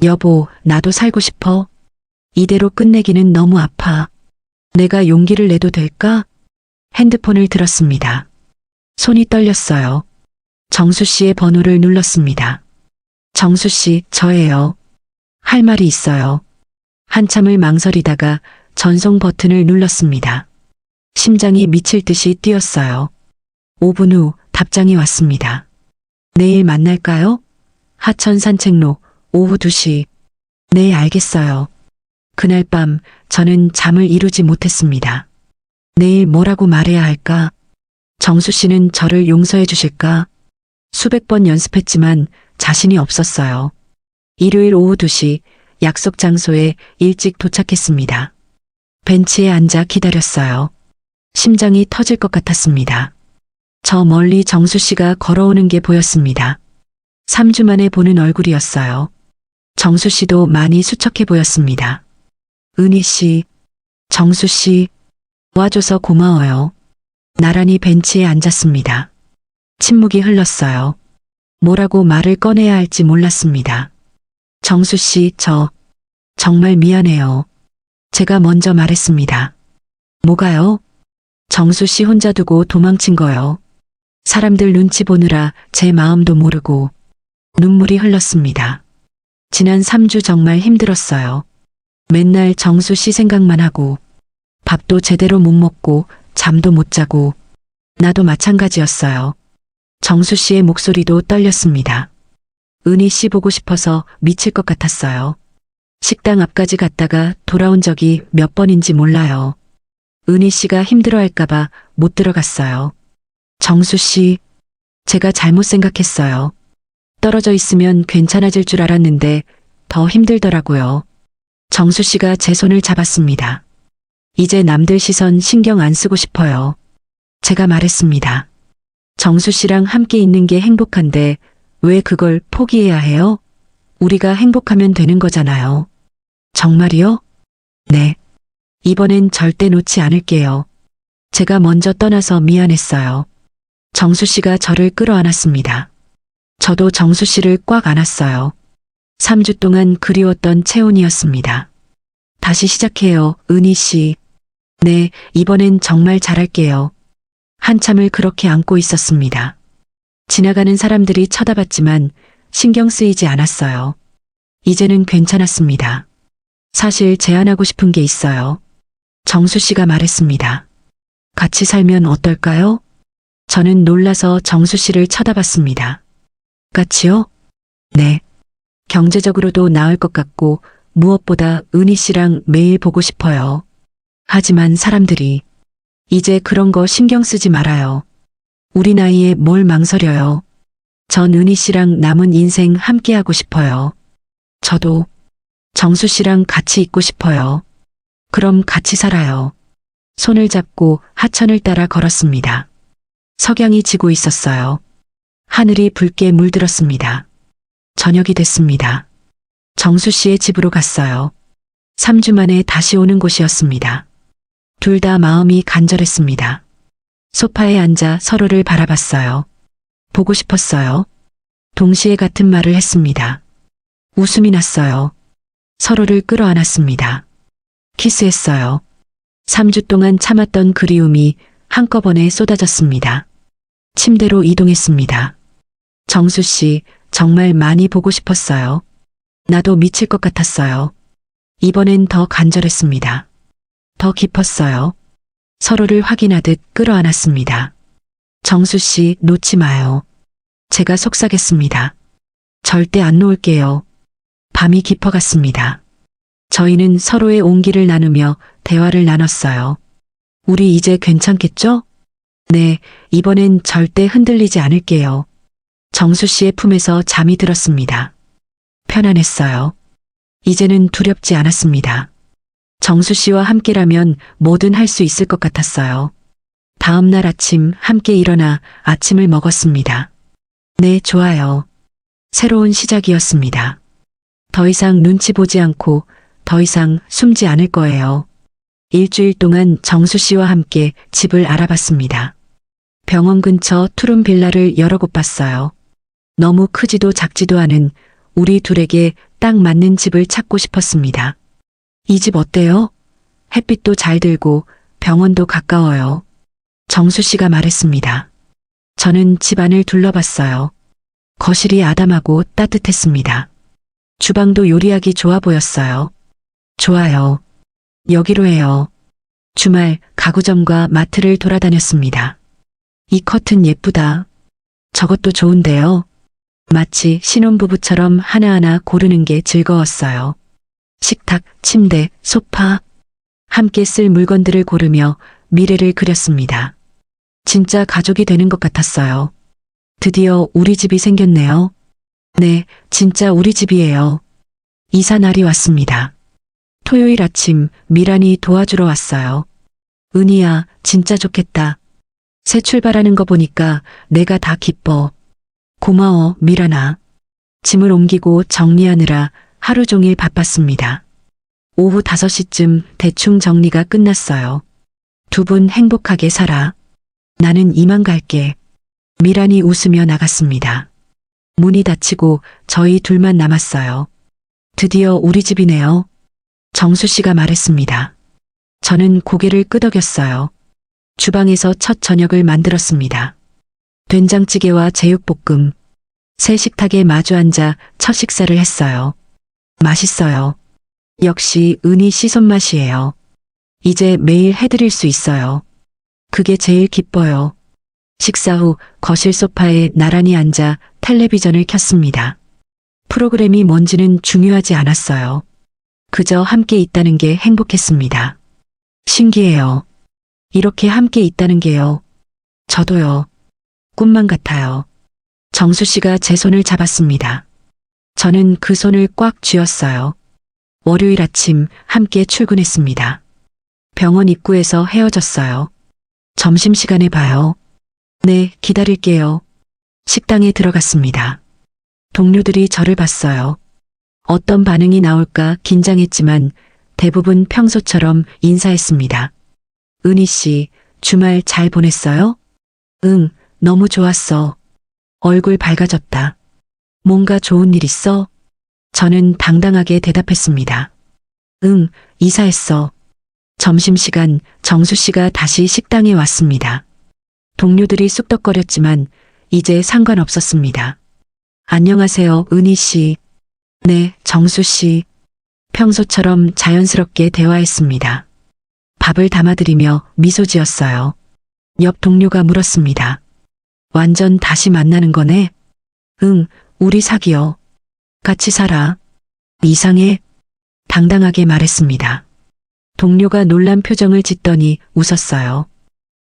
여보, 나도 살고 싶어. 이대로 끝내기는 너무 아파. 내가 용기를 내도 될까? 핸드폰을 들었습니다. 손이 떨렸어요. 정수 씨의 번호를 눌렀습니다. 정수 씨, 저예요. 할 말이 있어요. 한참을 망설이다가 전송 버튼을 눌렀습니다. 심장이 미칠 듯이 뛰었어요. 5분 후 답장이 왔습니다. 내일 만날까요? 하천 산책로, 오후 2시. 네, 알겠어요. 그날 밤 저는 잠을 이루지 못했습니다. 내일 뭐라고 말해야 할까? 정수 씨는 저를 용서해 주실까? 수백 번 연습했지만 자신이 없었어요. 일요일 오후 2시 약속 장소에 일찍 도착했습니다. 벤치에 앉아 기다렸어요. 심장이 터질 것 같았습니다. 저 멀리 정수 씨가 걸어오는 게 보였습니다. 3주 만에 보는 얼굴이었어요. 정수 씨도 많이 수척해 보였습니다. 은희 씨, 정수 씨, 와줘서 고마워요. 나란히 벤치에 앉았습니다. 침묵이 흘렀어요. 뭐라고 말을 꺼내야 할지 몰랐습니다. 정수 씨, 저 정말 미안해요. 제가 먼저 말했습니다. 뭐가요? 정수 씨 혼자 두고 도망친 거요. 사람들 눈치 보느라 제 마음도 모르고. 눈물이 흘렀습니다. 지난 3주 정말 힘들었어요. 맨날 정수 씨 생각만 하고 밥도 제대로 못 먹고 잠도 못 자고 나도 마찬가지였어요. 정수 씨의 목소리도 떨렸습니다. 은희 씨 보고 싶어서 미칠 것 같았어요. 식당 앞까지 갔다가 돌아온 적이 몇 번인지 몰라요. 은희 씨가 힘들어할까봐 못 들어갔어요. 정수 씨, 제가 잘못 생각했어요. 떨어져 있으면 괜찮아질 줄 알았는데 더 힘들더라고요. 정수 씨가 제 손을 잡았습니다. 이제 남들 시선 신경 안 쓰고 싶어요. 제가 말했습니다. 정수 씨랑 함께 있는 게 행복한데 왜 그걸 포기해야 해요? 우리가 행복하면 되는 거잖아요. 정말이요? 네. 이번엔 절대 놓지 않을게요. 제가 먼저 떠나서 미안했어요. 정수 씨가 저를 끌어안았습니다. 저도 정수 씨를 꽉 안았어요. 3주 동안 그리웠던 체온이었습니다. 다시 시작해요, 은희 씨. 네, 이번엔 정말 잘할게요. 한참을 그렇게 안고 있었습니다. 지나가는 사람들이 쳐다봤지만 신경 쓰이지 않았어요. 이제는 괜찮았습니다. 사실 제안하고 싶은 게 있어요. 정수 씨가 말했습니다. 같이 살면 어떨까요? 저는 놀라서 정수 씨를 쳐다봤습니다. 같이요? 네. 경제적으로도 나을 것 같고 무엇보다 은희 씨랑 매일 보고 싶어요. 하지만 사람들이 이제 그런 거 신경 쓰지 말아요. 우리 나이에 뭘 망설여요. 전 은희 씨랑 남은 인생 함께하고 싶어요. 저도 정수 씨랑 같이 있고 싶어요. 그럼 같이 살아요. 손을 잡고 하천을 따라 걸었습니다. 석양이 지고 있었어요. 하늘이 붉게 물들었습니다. 저녁이 됐습니다. 정수 씨의 집으로 갔어요. 3주 만에 다시 오는 곳이었습니다. 둘 다 마음이 간절했습니다. 소파에 앉아 서로를 바라봤어요. 보고 싶었어요. 동시에 같은 말을 했습니다. 웃음이 났어요. 서로를 끌어안았습니다. 키스했어요. 3주 동안 참았던 그리움이 한꺼번에 쏟아졌습니다. 침대로 이동했습니다. 정수 씨, 정말 많이 보고 싶었어요. 나도 미칠 것 같았어요. 이번엔 더 간절했습니다. 더 깊었어요. 서로를 확인하듯 끌어안았습니다. 정수 씨, 놓지 마요. 제가 속삭였습니다. 절대 안 놓을게요. 밤이 깊어갔습니다. 저희는 서로의 온기를 나누며 대화를 나눴어요. 우리 이제 괜찮겠죠? 네, 이번엔 절대 흔들리지 않을게요. 정수 씨의 품에서 잠이 들었습니다. 편안했어요. 이제는 두렵지 않았습니다. 정수 씨와 함께라면 뭐든 할 수 있을 것 같았어요. 다음 날 아침 함께 일어나 아침을 먹었습니다. 네, 좋아요. 새로운 시작이었습니다. 더 이상 눈치 보지 않고 더 이상 숨지 않을 거예요. 일주일 동안 정수 씨와 함께 집을 알아봤습니다. 병원 근처 투룸 빌라를 여러 곳 봤어요. 너무 크지도 작지도 않은 우리 둘에게 딱 맞는 집을 찾고 싶었습니다. 이 집 어때요? 햇빛도 잘 들고 병원도 가까워요. 정수 씨가 말했습니다. 저는 집 안을 둘러봤어요. 거실이 아담하고 따뜻했습니다. 주방도 요리하기 좋아 보였어요. 좋아요. 여기로 해요. 주말 가구점과 마트를 돌아다녔습니다. 이 커튼 예쁘다. 저것도 좋은데요. 마치 신혼부부처럼 하나하나 고르는 게 즐거웠어요. 식탁, 침대, 소파. 함께 쓸 물건들을 고르며 미래를 그렸습니다. 진짜 가족이 되는 것 같았어요. 드디어 우리 집이 생겼네요. 네, 진짜 우리 집이에요. 이사 날이 왔습니다. 토요일 아침 미란이 도와주러 왔어요. 은희야, 진짜 좋겠다. 새 출발하는 거 보니까 내가 다 기뻐. 고마워, 미란아. 짐을 옮기고 정리하느라 하루 종일 바빴습니다. 오후 5시쯤 대충 정리가 끝났어요. 두 분 행복하게 살아. 나는 이만 갈게. 미란이 웃으며 나갔습니다. 문이 닫히고 저희 둘만 남았어요. 드디어 우리 집이네요. 정수 씨가 말했습니다. 저는 고개를 끄덕였어요. 주방에서 첫 저녁을 만들었습니다. 된장찌개와 제육볶음. 새 식탁에 마주 앉아 첫 식사를 했어요. 맛있어요. 역시 은희 씨 손맛이에요. 이제 매일 해드릴 수 있어요. 그게 제일 기뻐요. 식사 후 거실 소파에 나란히 앉아 텔레비전을 켰습니다. 프로그램이 뭔지는 중요하지 않았어요. 그저 함께 있다는 게 행복했습니다. 신기해요. 이렇게 함께 있다는 게요. 저도요. 꿈만 같아요. 정수 씨가 제 손을 잡았습니다. 저는 그 손을 꽉 쥐었어요. 월요일 아침 함께 출근했습니다. 병원 입구에서 헤어졌어요. 점심시간에 봐요. 네, 기다릴게요. 식당에 들어갔습니다. 동료들이 저를 봤어요. 어떤 반응이 나올까 긴장했지만 대부분 평소처럼 인사했습니다. 은희 씨, 주말 잘 보냈어요? 응, 너무 좋았어. 얼굴 밝아졌다. 뭔가 좋은 일 있어? 저는 당당하게 대답했습니다. 응, 이사했어. 점심시간 정수 씨가 다시 식당에 왔습니다. 동료들이 쑥덕거렸지만 이제 상관없었습니다. 안녕하세요, 은희 씨. 네, 정수 씨. 평소처럼 자연스럽게 대화했습니다. 밥을 담아드리며 미소 지었어요. 옆 동료가 물었습니다. 완전 다시 만나는 거네? 응, 우리 사귀어. 같이 살아. 이상해? 당당하게 말했습니다. 동료가 놀란 표정을 짓더니 웃었어요.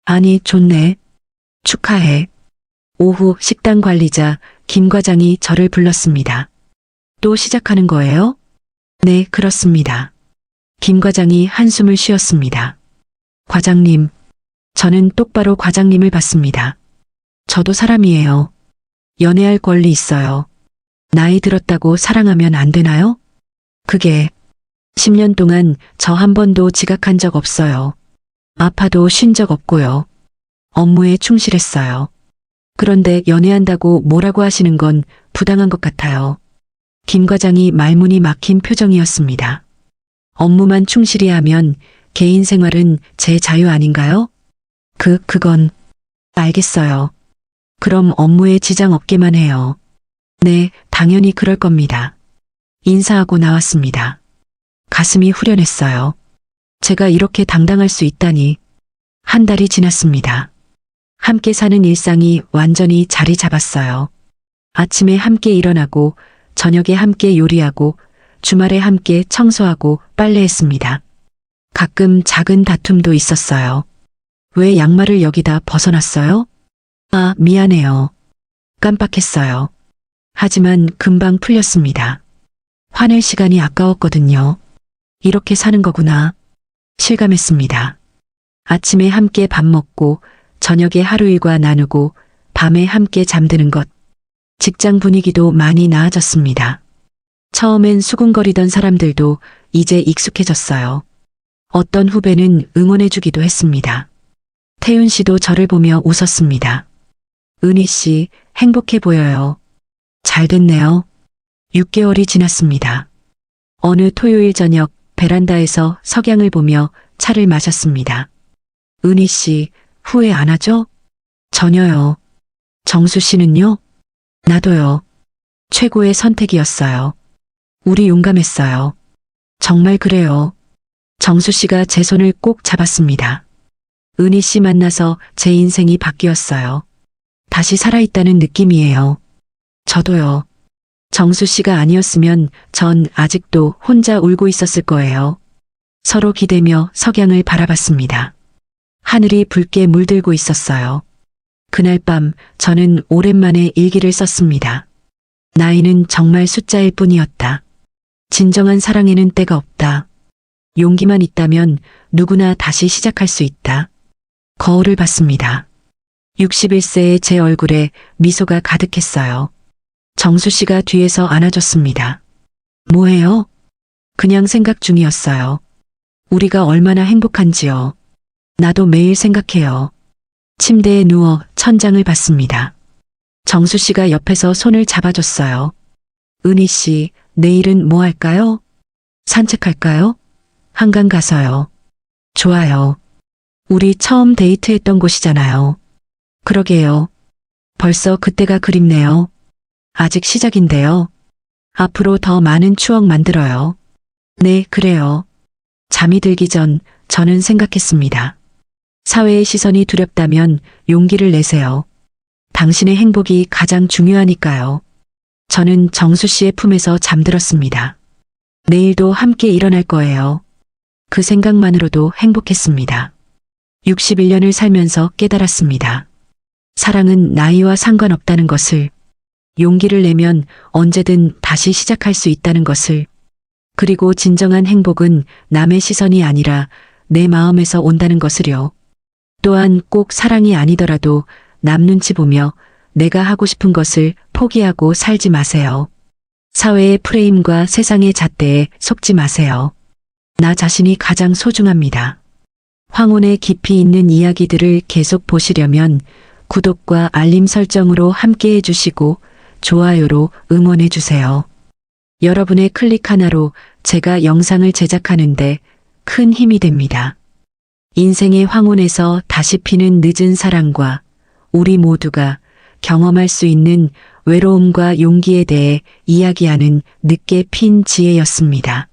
아니, 좋네. 축하해. 오후 식당 관리자 김 과장이 저를 불렀습니다. 또 시작하는 거예요? 네, 그렇습니다. 김 과장이 한숨을 쉬었습니다. 과장님, 저는 똑바로 과장님을 봤습니다. 저도 사람이에요. 연애할 권리 있어요. 나이 들었다고 사랑하면 안 되나요? 그게 10년 동안 저 한 번도 지각한 적 없어요. 아파도 쉰 적 없고요. 업무에 충실했어요. 그런데 연애한다고 뭐라고 하시는 건 부당한 것 같아요. 김 과장이 말문이 막힌 표정이었습니다. 업무만 충실히 하면 개인 생활은 제 자유 아닌가요? 그건 알겠어요. 그럼 업무에 지장 없게만 해요. 네, 당연히 그럴 겁니다. 인사하고 나왔습니다. 가슴이 후련했어요. 제가 이렇게 당당할 수 있다니. 한 달이 지났습니다. 함께 사는 일상이 완전히 자리 잡았어요. 아침에 함께 일어나고 저녁에 함께 요리하고 주말에 함께 청소하고 빨래했습니다. 가끔 작은 다툼도 있었어요. 왜 양말을 여기다 벗어놨어요? 아, 미안해요. 깜빡했어요. 하지만 금방 풀렸습니다. 화낼 시간이 아까웠거든요. 이렇게 사는 거구나. 실감했습니다. 아침에 함께 밥 먹고 저녁에 하루 일과 나누고 밤에 함께 잠드는 것. 직장 분위기도 많이 나아졌습니다. 처음엔 수군거리던 사람들도 이제 익숙해졌어요. 어떤 후배는 응원해주기도 했습니다. 태윤 씨도 저를 보며 웃었습니다. 은희 씨, 행복해 보여요. 잘 됐네요. 6개월이 지났습니다. 어느 토요일 저녁 베란다에서 석양을 보며 차를 마셨습니다. 은희 씨, 후회 안 하죠? 전혀요. 정수 씨는요? 나도요. 최고의 선택이었어요. 우리 용감했어요. 정말 그래요. 정수 씨가 제 손을 꼭 잡았습니다. 은희 씨 만나서 제 인생이 바뀌었어요. 다시 살아있다는 느낌이에요. 저도요. 정수 씨가 아니었으면 전 아직도 혼자 울고 있었을 거예요. 서로 기대며 석양을 바라봤습니다. 하늘이 붉게 물들고 있었어요. 그날 밤 저는 오랜만에 일기를 썼습니다. 나이는 정말 숫자일 뿐이었다. 진정한 사랑에는 때가 없다. 용기만 있다면 누구나 다시 시작할 수 있다. 거울을 봤습니다. 61세의 제 얼굴에 미소가 가득했어요. 정수 씨가 뒤에서 안아줬습니다. 뭐해요? 그냥 생각 중이었어요. 우리가 얼마나 행복한지요. 나도 매일 생각해요. 침대에 누워 천장을 봤습니다. 정수 씨가 옆에서 손을 잡아줬어요. 은희 씨, 내일은 뭐 할까요? 산책할까요? 한강 가서요. 좋아요. 우리 처음 데이트했던 곳이잖아요. 그러게요. 벌써 그때가 그립네요. 아직 시작인데요. 앞으로 더 많은 추억 만들어요. 네, 그래요. 잠이 들기 전 저는 생각했습니다. 사회의 시선이 두렵다면 용기를 내세요. 당신의 행복이 가장 중요하니까요. 저는 정수 씨의 품에서 잠들었습니다. 내일도 함께 일어날 거예요. 그 생각만으로도 행복했습니다. 61년을 살면서 깨달았습니다. 사랑은 나이와 상관없다는 것을, 용기를 내면 언제든 다시 시작할 수 있다는 것을, 그리고 진정한 행복은 남의 시선이 아니라 내 마음에서 온다는 것을요. 또한 꼭 사랑이 아니더라도 남 눈치 보며 내가 하고 싶은 것을 포기하고 살지 마세요. 사회의 프레임과 세상의 잣대에 속지 마세요. 나 자신이 가장 소중합니다. 황혼의 깊이 있는 이야기들을 계속 보시려면 구독과 알림 설정으로 함께 해주시고 좋아요로 응원해주세요. 여러분의 클릭 하나로 제가 영상을 제작하는데 큰 힘이 됩니다. 인생의 황혼에서 다시 피는 늦은 사랑과 우리 모두가 경험할 수 있는 외로움과 용기에 대해 이야기하는 늦게 핀 지혜였습니다.